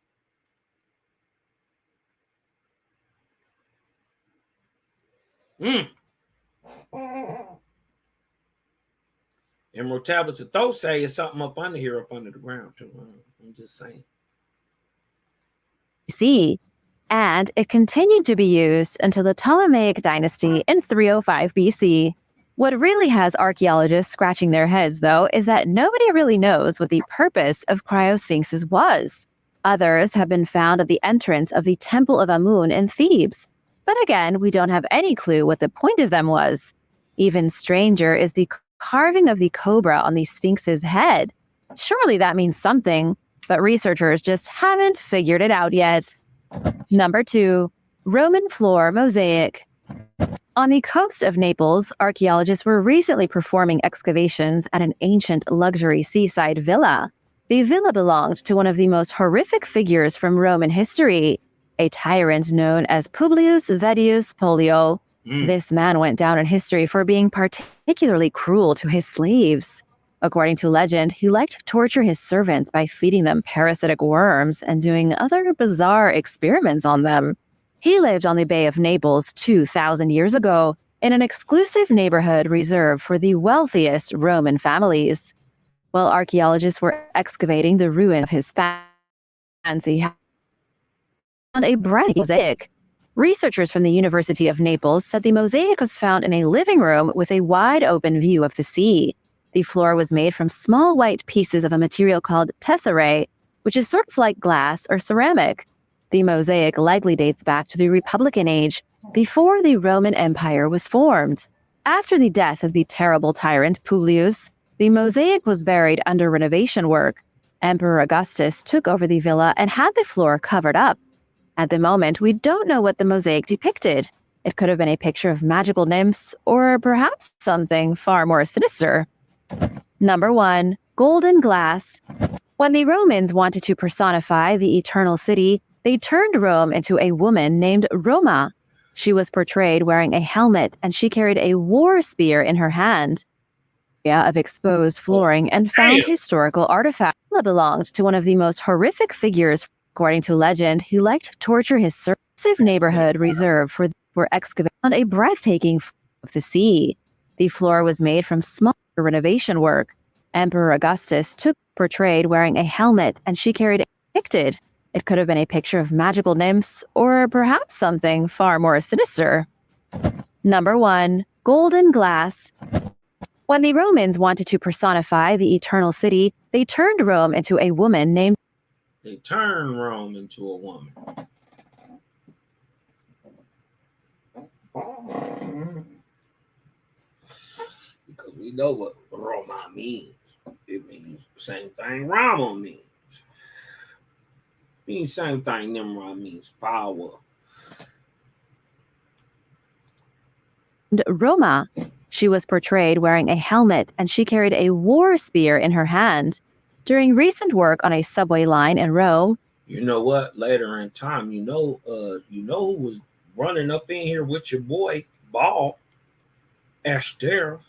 Emerald tablets of Thoth say is something up under here, up under the ground too. I'm just saying. See, and it continued to be used until the Ptolemaic dynasty in 305 BC. What really has archaeologists scratching their heads, though, is that nobody really knows what the purpose of cryosphinxes was. Others have been found at the entrance of the Temple of Amun in Thebes. But again, we don't have any clue what the point of them was. Even stranger is the carving of the cobra on the Sphinx's head. Surely that means something, but researchers just haven't figured it out yet. Number 2, Roman floor mosaic. On the coast of Naples, archaeologists were recently performing excavations at an ancient luxury seaside villa. The villa belonged to one of the most horrific figures from Roman history, a tyrant known as Publius Vettius Pollio. This man went down in history for being particularly cruel to his slaves. According to legend, he liked to torture his servants by feeding them parasitic worms and doing other bizarre experiments on them. He lived on the Bay of Naples 2,000 years ago, in an exclusive neighborhood reserved for the wealthiest Roman families. While archaeologists were excavating the ruin of his fancy house, found a breathtaking mosaic. Researchers from the University of Naples said the mosaic was found in a living room with a wide open view of the sea. The floor was made from small white pieces of a material called tesserae, which is sort of like glass or ceramic. The mosaic likely dates back to the Republican age, before the Roman Empire was formed. After the death of the terrible tyrant Publius, the mosaic was buried under renovation work. Emperor Augustus took over the villa and had the floor covered up. At the moment, we don't know what the mosaic depicted. It could have been a picture of magical nymphs, or perhaps something far more sinister. Number 1. Golden glass. When the Romans wanted to personify the eternal city, they turned Rome into a woman named Roma. She was portrayed wearing a helmet, and she carried a war spear in her hand. Of exposed flooring and found historical artifacts that belonged to one of the most horrific figures, according to legend, who liked to torture his subversive neighborhood reserved for excavating on a breathtaking of the sea. The floor was made from small renovation work. Emperor Augustus took portrayed wearing a helmet, and she carried a depicted. It could have been a picture of magical nymphs, or perhaps something far more sinister. Number 1. Golden glass. When the Romans wanted to personify the eternal city, they turned Rome into a woman named. They turned Rome into a woman. Because we know what Roma means. It means the same thing Rama means. It means same thing Nimrod means, power. Roma. She was portrayed wearing a helmet, and she carried a war spear in her hand. During recent work on a subway line in Rome. You know what? Later in time, you know who was running up in here with your boy Ball, Ashter,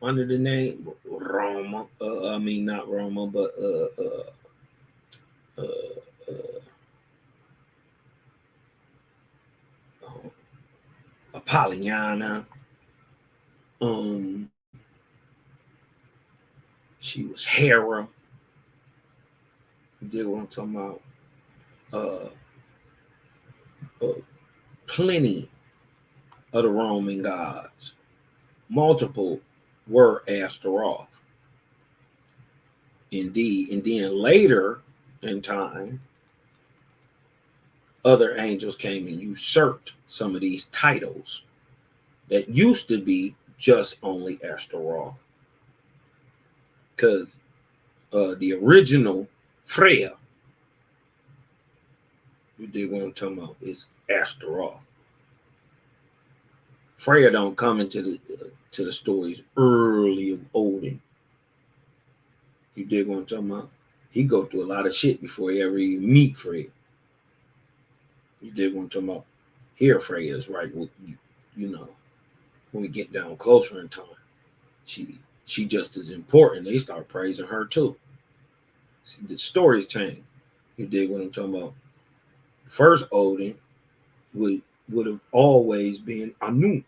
under the name Roma. Not Roma, but Apolliana. She was Hera. You dig what I'm talking about? Plenty of the Roman gods. Multiple were Astaroth. Indeed. And then later in time, other angels came and usurped some of these titles that used to be just only Astaroth. Because the original Freya, you dig what I'm talking about, is Astaroth. Freya don't come into the stories early of Odin. You dig what I'm talking about? He go through a lot of shit before he ever even meet Freya. You dig what I'm talking about? Here Freya is right with you know, when we get down closer in time. She just as important. They start praising her too. See, the stories change. You dig what I'm talking about? First Odin would have always been Anu.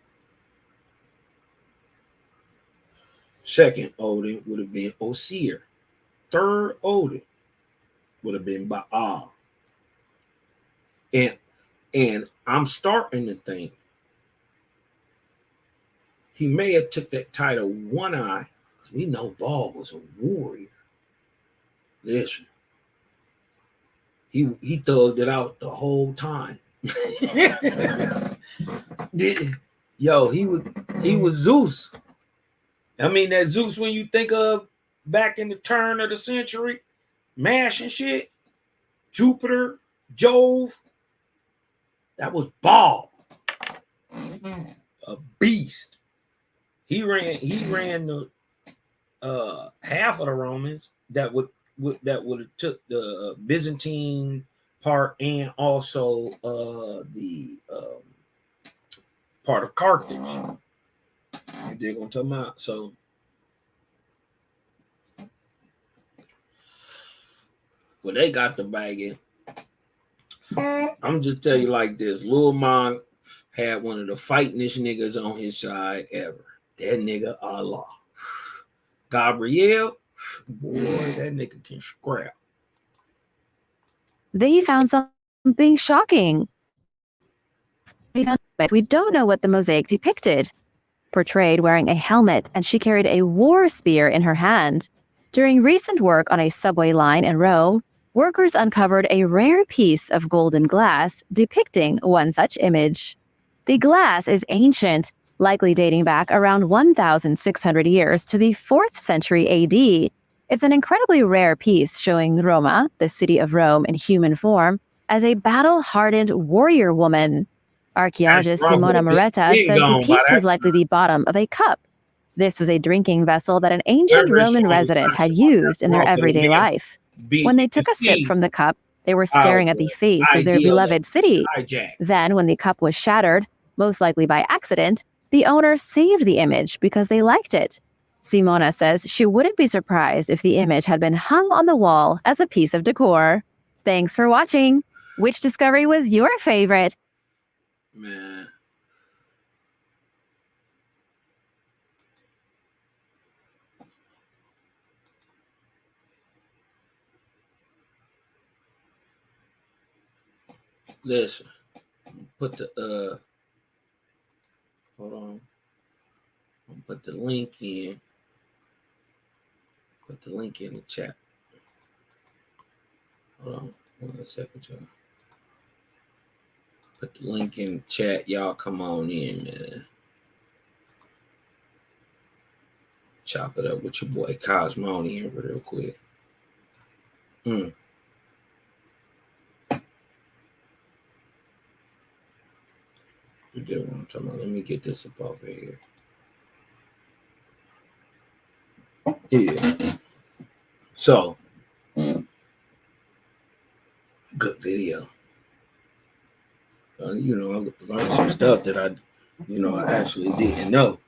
Second Odin would have been Osir. Third Odin would have been Baal. And I'm starting to think he may have took that title one eye. We know Baal was a warrior. Listen, he thugged it out the whole time. Yo, he was Zeus. I mean, that Zeus when you think of back in the turn of the century, MASH and shit, Jupiter, Jove, that was Baal. A beast. He ran the half of the Romans that would have took the Byzantine part and also the part of Carthage. You dig what I'm talking about? So well, they got the bagging. I'm just tell you like this. Lil Mon had one of the fightingest niggas on his side ever. That nigga Allah. Gabriel, boy, that nigga can scrap. They found something shocking. We don't know what the mosaic depicted. Portrayed wearing a helmet, and she carried a war spear in her hand. During recent work on a subway line in Rome, workers uncovered a rare piece of golden glass depicting one such image. The glass is ancient, likely dating back around 1,600 years to the 4th century AD. It's an incredibly rare piece showing Roma, the city of Rome in human form, as a battle-hardened warrior woman. Archaeologist Simona Moretta says the piece was likely the bottom of a cup. This was a drinking vessel that an ancient Roman resident had used in their everyday life. When they took a sip from the cup, they were staring at the face of their beloved city. Then, when the cup was shattered, most likely by accident, the owner saved the image because they liked it. Simona says she wouldn't be surprised if the image had been hung on the wall as a piece of decor. Thanks for watching. Which discovery was your favorite? Man. Listen, put the hold on. I'll put the link in. Put the link in the chat. Hold on 1 second, y'all. Put the link in the chat. Y'all come on in, man. Chop it up with your boy Kosmon in real quick. You did what I'm talking about. Let me get this up over here. Yeah. So, good video. You know, I learned some stuff that I actually didn't know.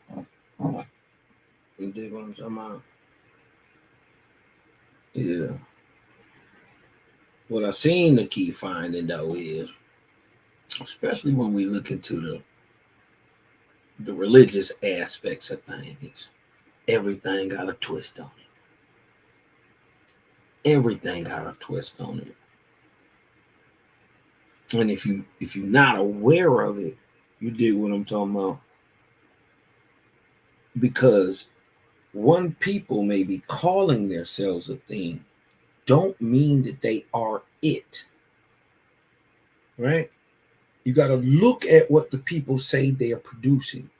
You dig what I'm talking about? Yeah. What I seen the key finding though is, especially when we look into the religious aspects of things, everything got a twist on it. Everything got a twist on it. And if you're not aware of it, you dig what I'm talking about? Because one people may be calling themselves a thing, don't mean that they are it. Right? You got to look at what the people say they are producing.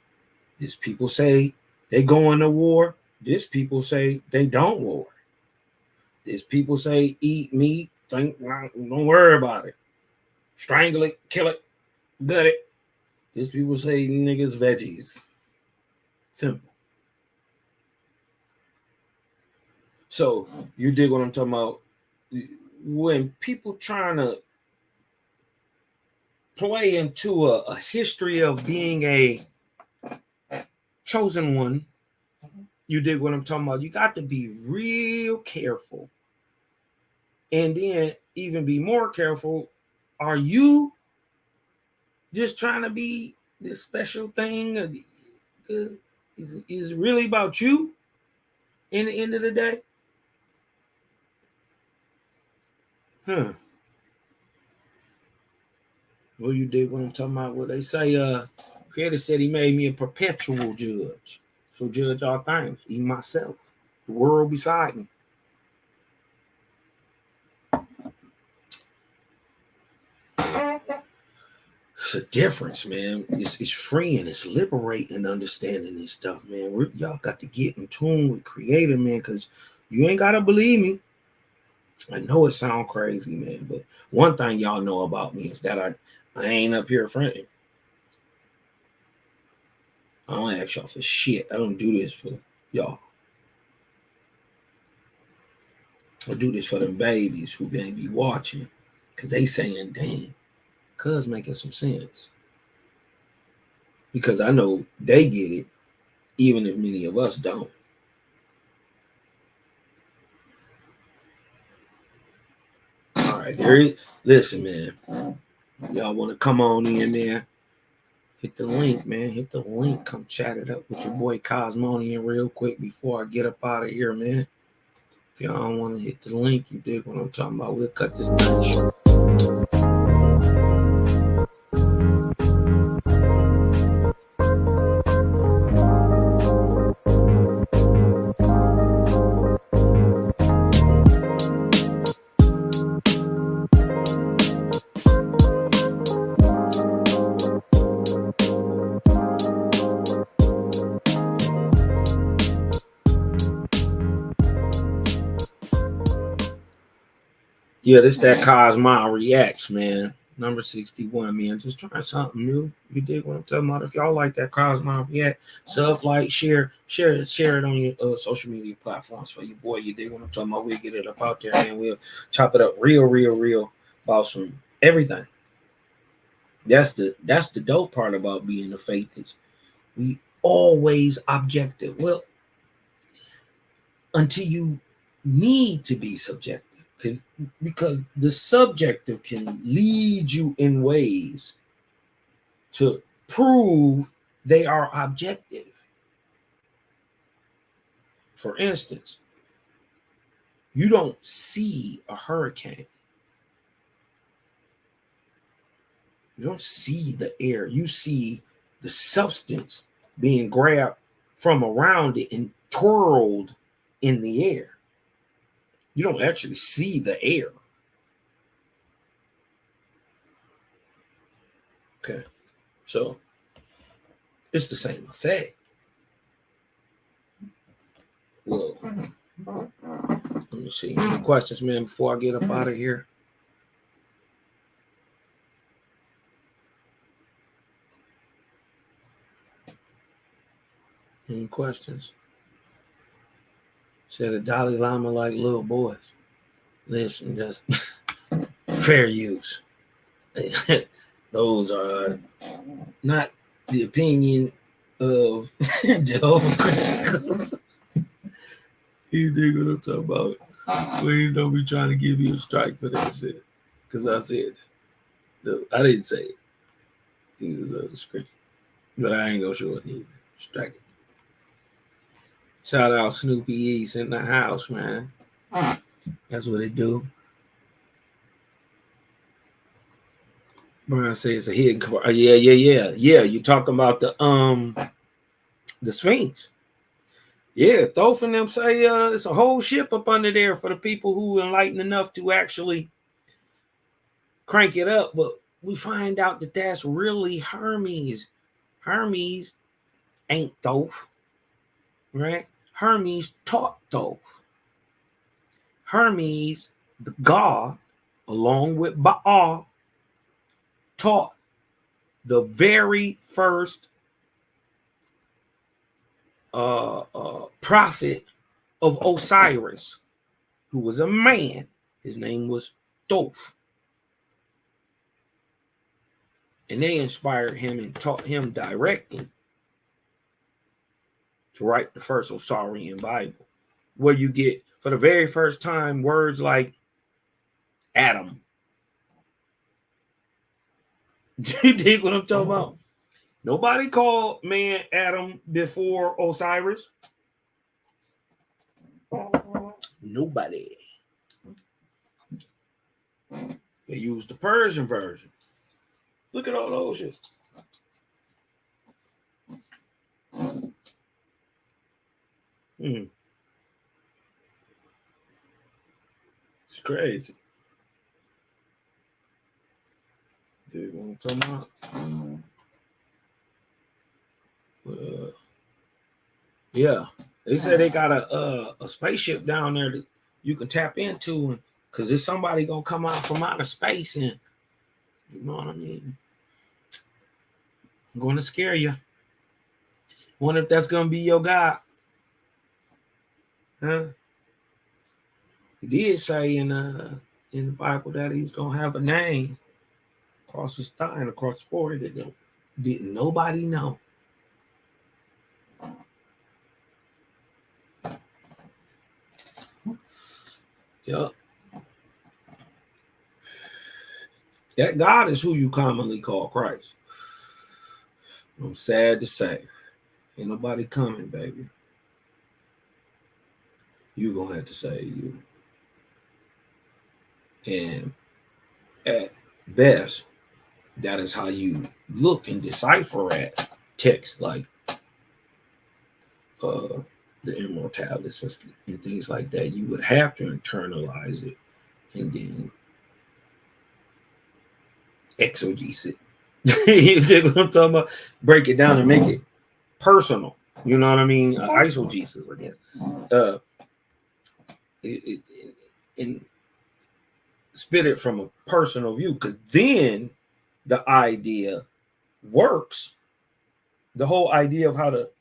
These people say they go into war. These people say they don't war. These people say eat meat. Don't worry about it. Strangle it, kill it, gut it. These people say niggas veggies. Simple. So you dig what I'm talking about? When people trying to play into a history of being a chosen one, you dig what I'm talking about? You got to be real careful. And then even be more careful. Are you just trying to be this special thing? Is it really about you in the end of the day? Well, you dig what I'm talking about? Well, they say Creator said he made me a perpetual judge. So judge all things, even myself, the world beside me. It's a difference, man. It's freeing, it's liberating understanding this stuff, man. Y'all got to get in tune with Creator, man, because you ain't got to believe me. I know it sounds crazy, man, but one thing y'all know about me is that I ain't up here fronting. I don't ask y'all for shit. I don't do this for y'all. I do this for them babies who may be watching because they saying, dang, cuz making some sense. Because I know they get it, even if many of us don't. All right, there is. Listen, man. Y'all want to come on in there? Hit the link, man. Hit the link. Come chat it up with your boy Kosmon real quick before I get up out of here, man. If y'all don't want to hit the link, you dig what I'm talking about. We'll cut this thing short. Yeah, this that Kosmon Reacts, man. Number 61, man. Just trying something new. You dig what I'm talking about? If y'all like that Kosmon React, sub, like, share it on your social media platforms for your boy. You dig what I'm talking about? We'll get it up out there and we'll chop it up real about some everything. That's the dope part about being a faith is we always objective. Well, until you need to be subjective. Because the subjective can lead you in ways to prove they are objective. For instance, you don't see a hurricane. You don't see the air. You see the substance being grabbed from around it and twirled in the air. You don't actually see the air. Okay, so it's the same effect. Well, let me see. Any questions, man, before I get up out of here? Any questions? Said the Dalai Lama like little boys. Listen, just fair use. Those are not the opinion of Jehovah Chronicles. You dig what I'm talking about? Please don't be trying to give you a strike for that shit. Because I said that. I didn't say it. He was on the screen. But I ain't gonna show it either. Strike it. Shout out Snoopy East in the house, man. That's what it do. Brian says a hidden. Yeah. You talking about the Sphinx? Yeah, Thoth and them say it's a whole ship up under there for the people who enlightened enough to actually crank it up. But we find out that that's really Hermes. Hermes ain't Thoth, right? Hermes taught Thoth. Hermes, the god, along with Baal, taught the very first prophet of Osiris, who was a man. His name was Thoth. And they inspired him and taught him directly to write the first Osirian Bible, where you get, for the very first time, words like Adam. You dig what I'm talking about? Nobody called man Adam before Osiris. Nobody. They used the Persian version. Look at all those shit. It's crazy. Dude, what I'm talking about? Yeah, they said they got a spaceship down there that you can tap into, and because there's somebody gonna come out from outer space, and you know what I mean. I'm gonna scare you. Wonder if that's gonna be your God, huh? He did say in the Bible that he was gonna have a name across his thigh and across his forehead that didn't nobody know. Yep. That God is who you commonly call Christ. I'm sad to say, ain't nobody coming, baby. You gonna have to say you. And at best, that is how you look and decipher at text like the immortalis and things like that. You would have to internalize it and then exegese it. You dig what I'm talking about? Break it down and make it personal. You know what I mean? Eisegesis, I guess. And spit it from a personal view, because then the idea works. The whole idea of how to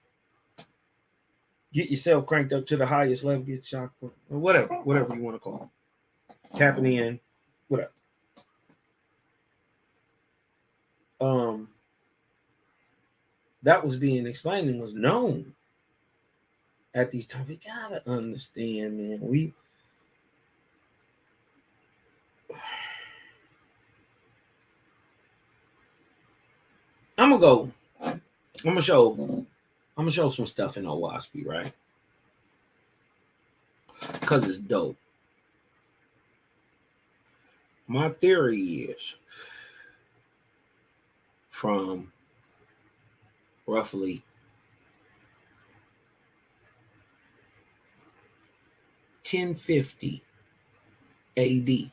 get yourself cranked up to the highest level, get chakra, or whatever you want to call it, tapping in, whatever. That was being explained and was known at these times. We gotta understand, man. I'm gonna show some stuff in Owaspy, right? Because it's dope. My theory is from roughly 1050 AD,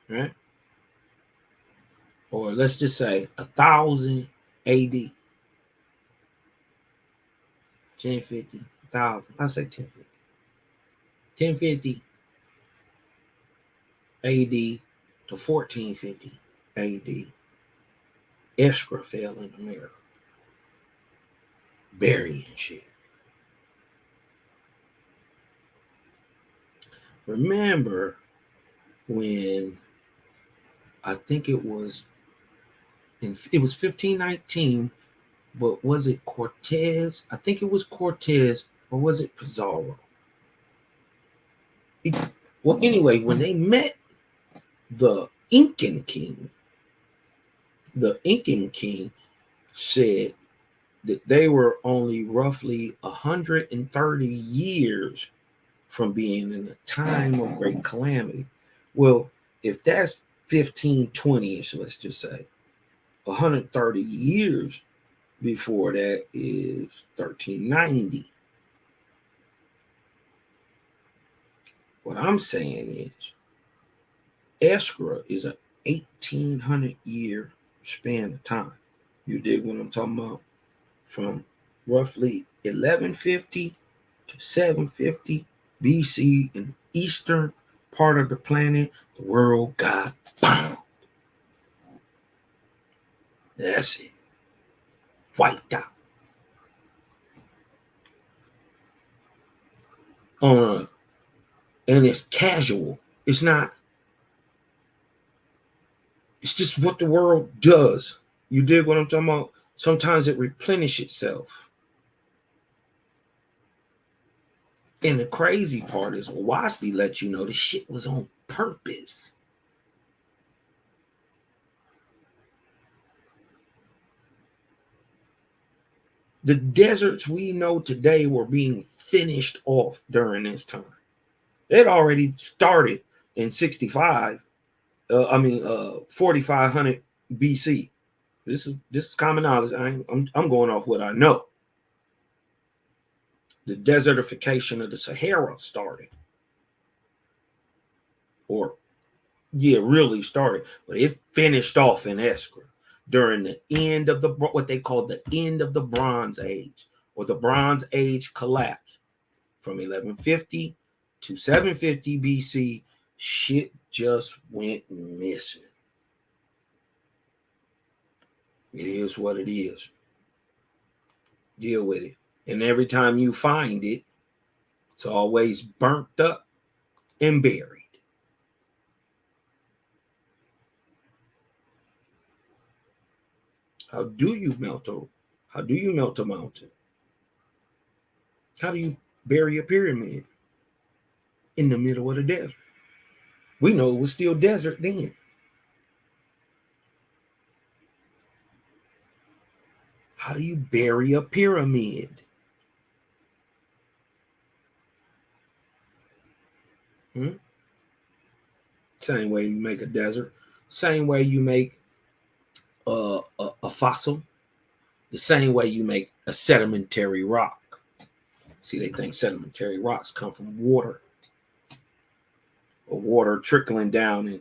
right? Or let's just say 1000 AD. 1050, 1000. I say 1050. 1050 AD to 1450 AD. Escra fell in America, burying shit. Remember when I think it was 1519, but was it Cortez? I think it was Cortez, or was it Pizarro? Well, anyway, when they met the Incan king said that they were only roughly 130 years from being in a time of great calamity. Well, if that's 1520-ish, let's just say, 130 years before that is 1390. What I'm saying is Escra is an 1800-year span of time. You dig what I'm talking about? From roughly 1150 to 750 BC in the eastern part of the planet, the world got bombed. That's it. Wiped out. And it's casual. It's not. It's just what the world does. You dig what I'm talking about? Sometimes it replenishes itself. And the crazy part is Owaspy let you know the shit was on purpose. The deserts we know today were being finished off during this time. It already started in 4500 BC. This is common knowledge. I'm going off what I know. The desertification of the Sahara started, really started, but it finished off in Escra during the end of what they call the end of the Bronze Age, or the Bronze Age collapse from 1150 to 750 BC. Shit just went missing. It is what it is. Deal with it. And every time you find it, it's always burnt up and buried. How do you melt a mountain? How do you bury a pyramid? In the middle of the desert. We know it was still desert then. How do you bury a pyramid? Same way you make a desert. Same way you make a fossil. The same way you make a sedimentary rock. See, they think sedimentary rocks come from water. Or water trickling down and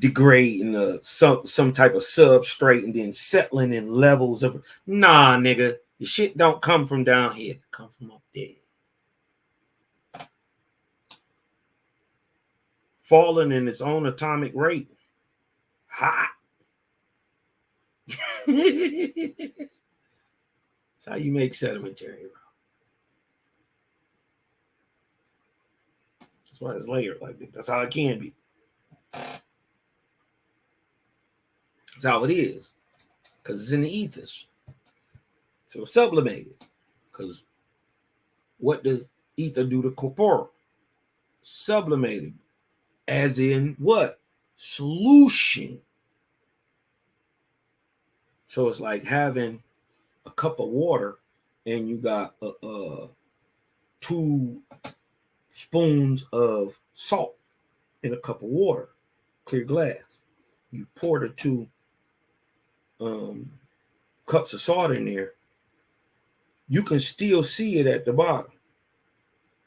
degrading some type of substrate and then settling in levels of. Nah, nigga. The shit don't come from down here. It come from up there. Falling in its own atomic rate. Hot. That's how you make sedimentary rock. That's why it's layered like that. That's how it can be. That's how it is. Because it's in the ethers. So it's sublimated. Because what does ether do to corporeal? Sublimated. As in what? Solution. So it's like having a cup of water and you got 2 spoons of salt in a cup of water, clear glass. You pour the 2 cups of salt in there. You can still see it at the bottom.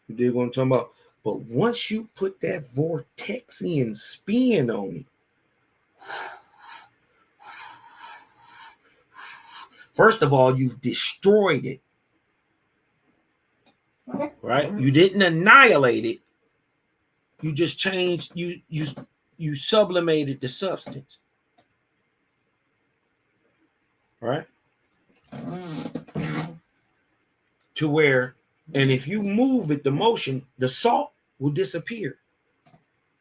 You dig what I'm talking about? But once you put that vortexian spin on it, first of all, you've destroyed it. Right? You didn't annihilate it. You just changed, you sublimated the substance. Right? To where, and if you move it, the motion, the salt will disappear.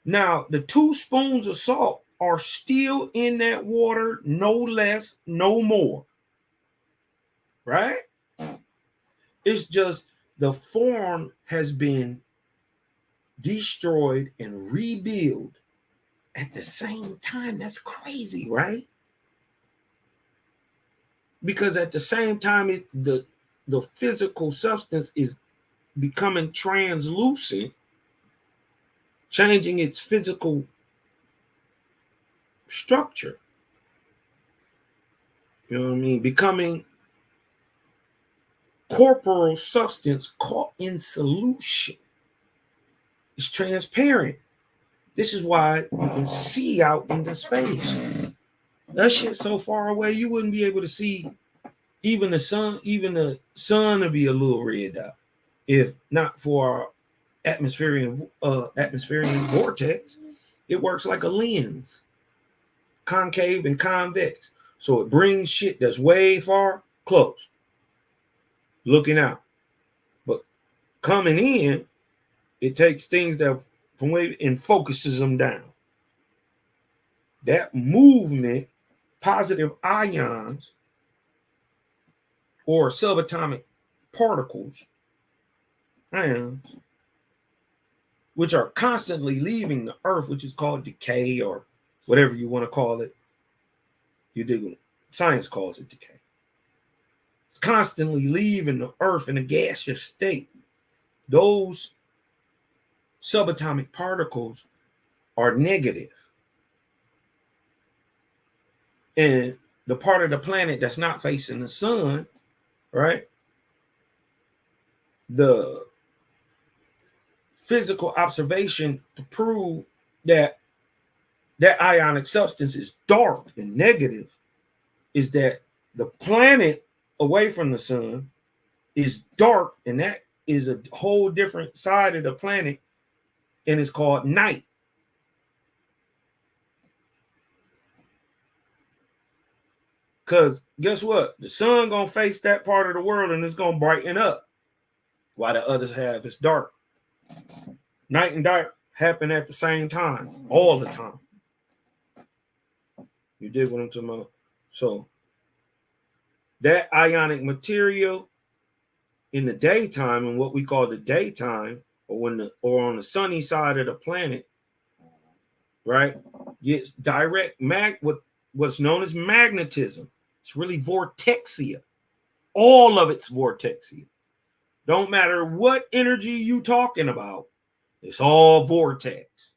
Now, the 2 spoons of salt are still in that water, no less, no more. Right? It's just the form has been destroyed and rebuilt at the same time. That's crazy, right? Because at the same time, the physical substance is becoming translucent, changing its physical structure. You know what I mean? Becoming corporeal substance caught in solution. It's transparent. This is why you can see out into space. That shit so far away, you wouldn't be able to see even the sun. Even the sun would be a little red out if not for our atmospheric vortex. It works like a lens, concave and convex. So it brings shit that's way far close, looking out. But coming in, it takes things that from way and focuses them down. That movement, positive ions or subatomic particles, ions, which are constantly leaving the earth, which is called decay or whatever you want to call it. You dig? Science calls it decay. It's constantly leaving the earth in a gaseous state. Those subatomic particles are negative. And the part of the planet that's not facing the sun, right? The physical observation to prove that that ionic substance is dark and negative is that the planet away from the sun is dark, and that is a whole different side of the planet, and it's called night. Because guess what? The sun gonna face that part of the world and it's gonna brighten up while the others have it's dark. Night and dark happen at the same time, all the time. You dig what I'm talking about? So that ionic material in the daytime, and what we call the daytime, or on the sunny side of the planet, right, gets direct what's known as magnetism. It's really vortexia. All of it's vortexy. Don't matter what energy you talking about. It's all vortex.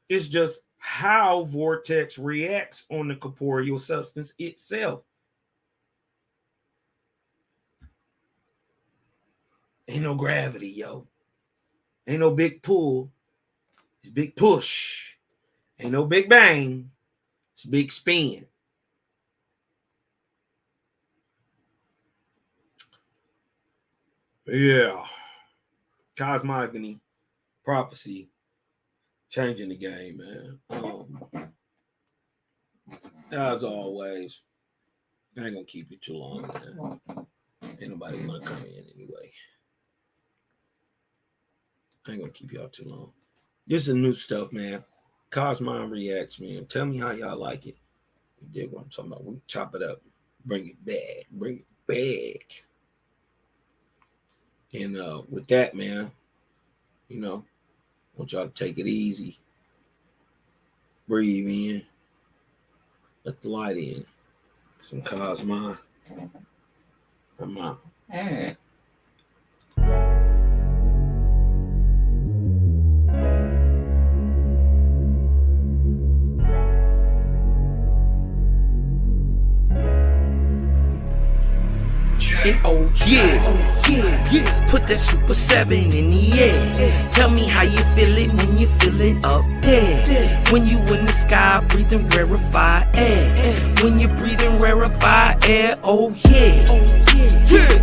It's just how vortex reacts on the corporeal substance itself. Ain't no gravity, yo. Ain't no big pull. It's big push. Ain't no big bang. It's big spin. Yeah. Cosmogony, prophecy, changing the game, man. As always, I ain't gonna keep you too long, man. Ain't nobody gonna come in anyway. I ain't gonna keep y'all too long. This is new stuff, man. Kosmon reacts, man. Tell me how y'all like it. You dig what I'm talking about? We chop it up, bring it back, bring it back. And with that, man, you know, I want y'all to take it easy. Breathe in. Let the light in. Some Kosmon. I'm out. And oh yeah, put that Super 7 in the air. Tell me how you feeling when you feeling up there. When you in the sky breathing rarefied air. When you breathing rarefied air, oh yeah.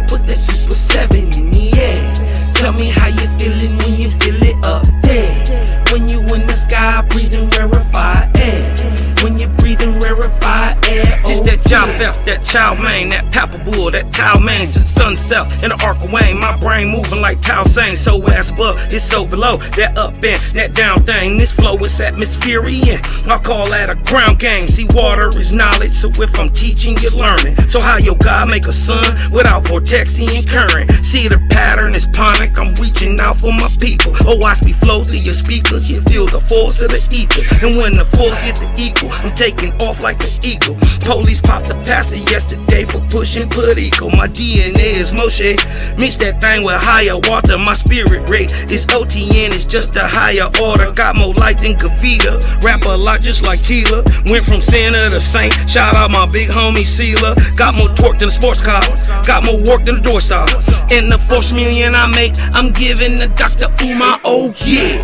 Put that Super 7 in the air. Tell me how you feeling when you feel it up there. When you in the sky breathing rarefied air. When you breathing rarefied air, oh Just that Japheth, that Chow Mein, that Papabul, that Tao Mein, since sun south in the arc of Wayne, my brain moving like Tao Sang. So as above, it's so below, that up and that down thing. This flow is atmospherian, I call that a ground game. See, water is knowledge, so if I'm teaching, you're learning. So how your God make a sun without vortexing current? See, the pattern is ponic, I'm reaching out for my people. Oh, watch me flow through your speakers, you feel the force of the ether. And when the force gets the equal, I'm taking off like an eagle. Police popped the pastor yesterday for pushing Puerto. My DNA is Moshe. Mix that thing with higher water. My spirit rate is OTN. It's just a higher order. Got more light than Kavita. Rap a lot just like Tila. Went from sinner to saint. Shout out my big homie Sela. Got more torque than a sports car. Got more work than a door stop. And the 4 million I make, I'm giving the Dr. Umar. Oh yeah.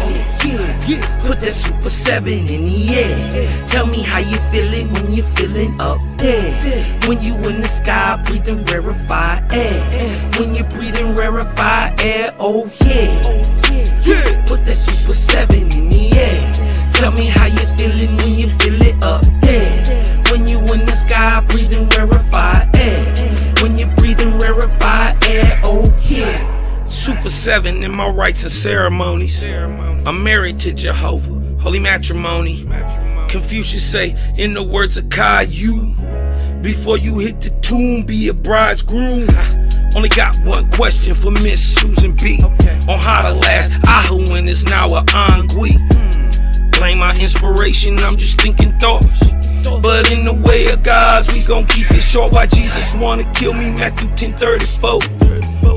Put that Super 7 in the air. Tell me how you feeling when you feeling up there. When you in the sky breathing rarefied air. When you breathing rarefied air, oh yeah. Put that Super 7 in the air. Tell me how you feeling when you feel it up there. When you in the sky breathing rarefied air. When you breathing rarefied air, oh yeah. Super 7 in my rites and ceremonies. I'm married to Jehovah, holy matrimony. Confucius say, in the words of Caillou, before you hit the tomb, be a bridegroom. Only got one question for Miss Susan B. On how to last Ahu when it's now a Angui. Blame my inspiration, I'm just thinking thoughts. But in the way of God's, we gon' keep it short. Why Jesus wanna kill me, Matthew 10:34.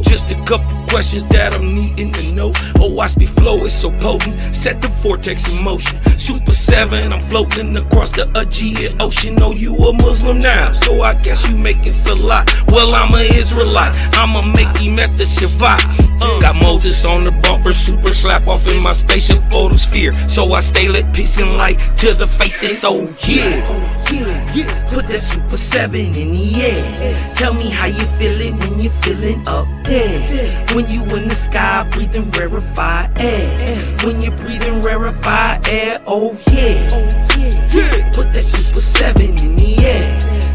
Just a couple questions that I'm needing to know. Oh, watch me flow, it's so potent. Set the vortex in motion. Super 7, I'm floating across the Aegean Ocean. Oh, you a Muslim now, so I guess you making salat. Well, I'm a Israelite, I'ma make him at the Shabbat. Got Moses on the bumper, super slap off in my spaceship photosphere. So I stay lit, peace and light to the faith is so yeah. Put that Super 7 in the air. Tell me how you feeling when you feeling up there. When you in the sky breathing rarefied air. When you breathing rarefied air, oh yeah. Put that Super 7 in the air.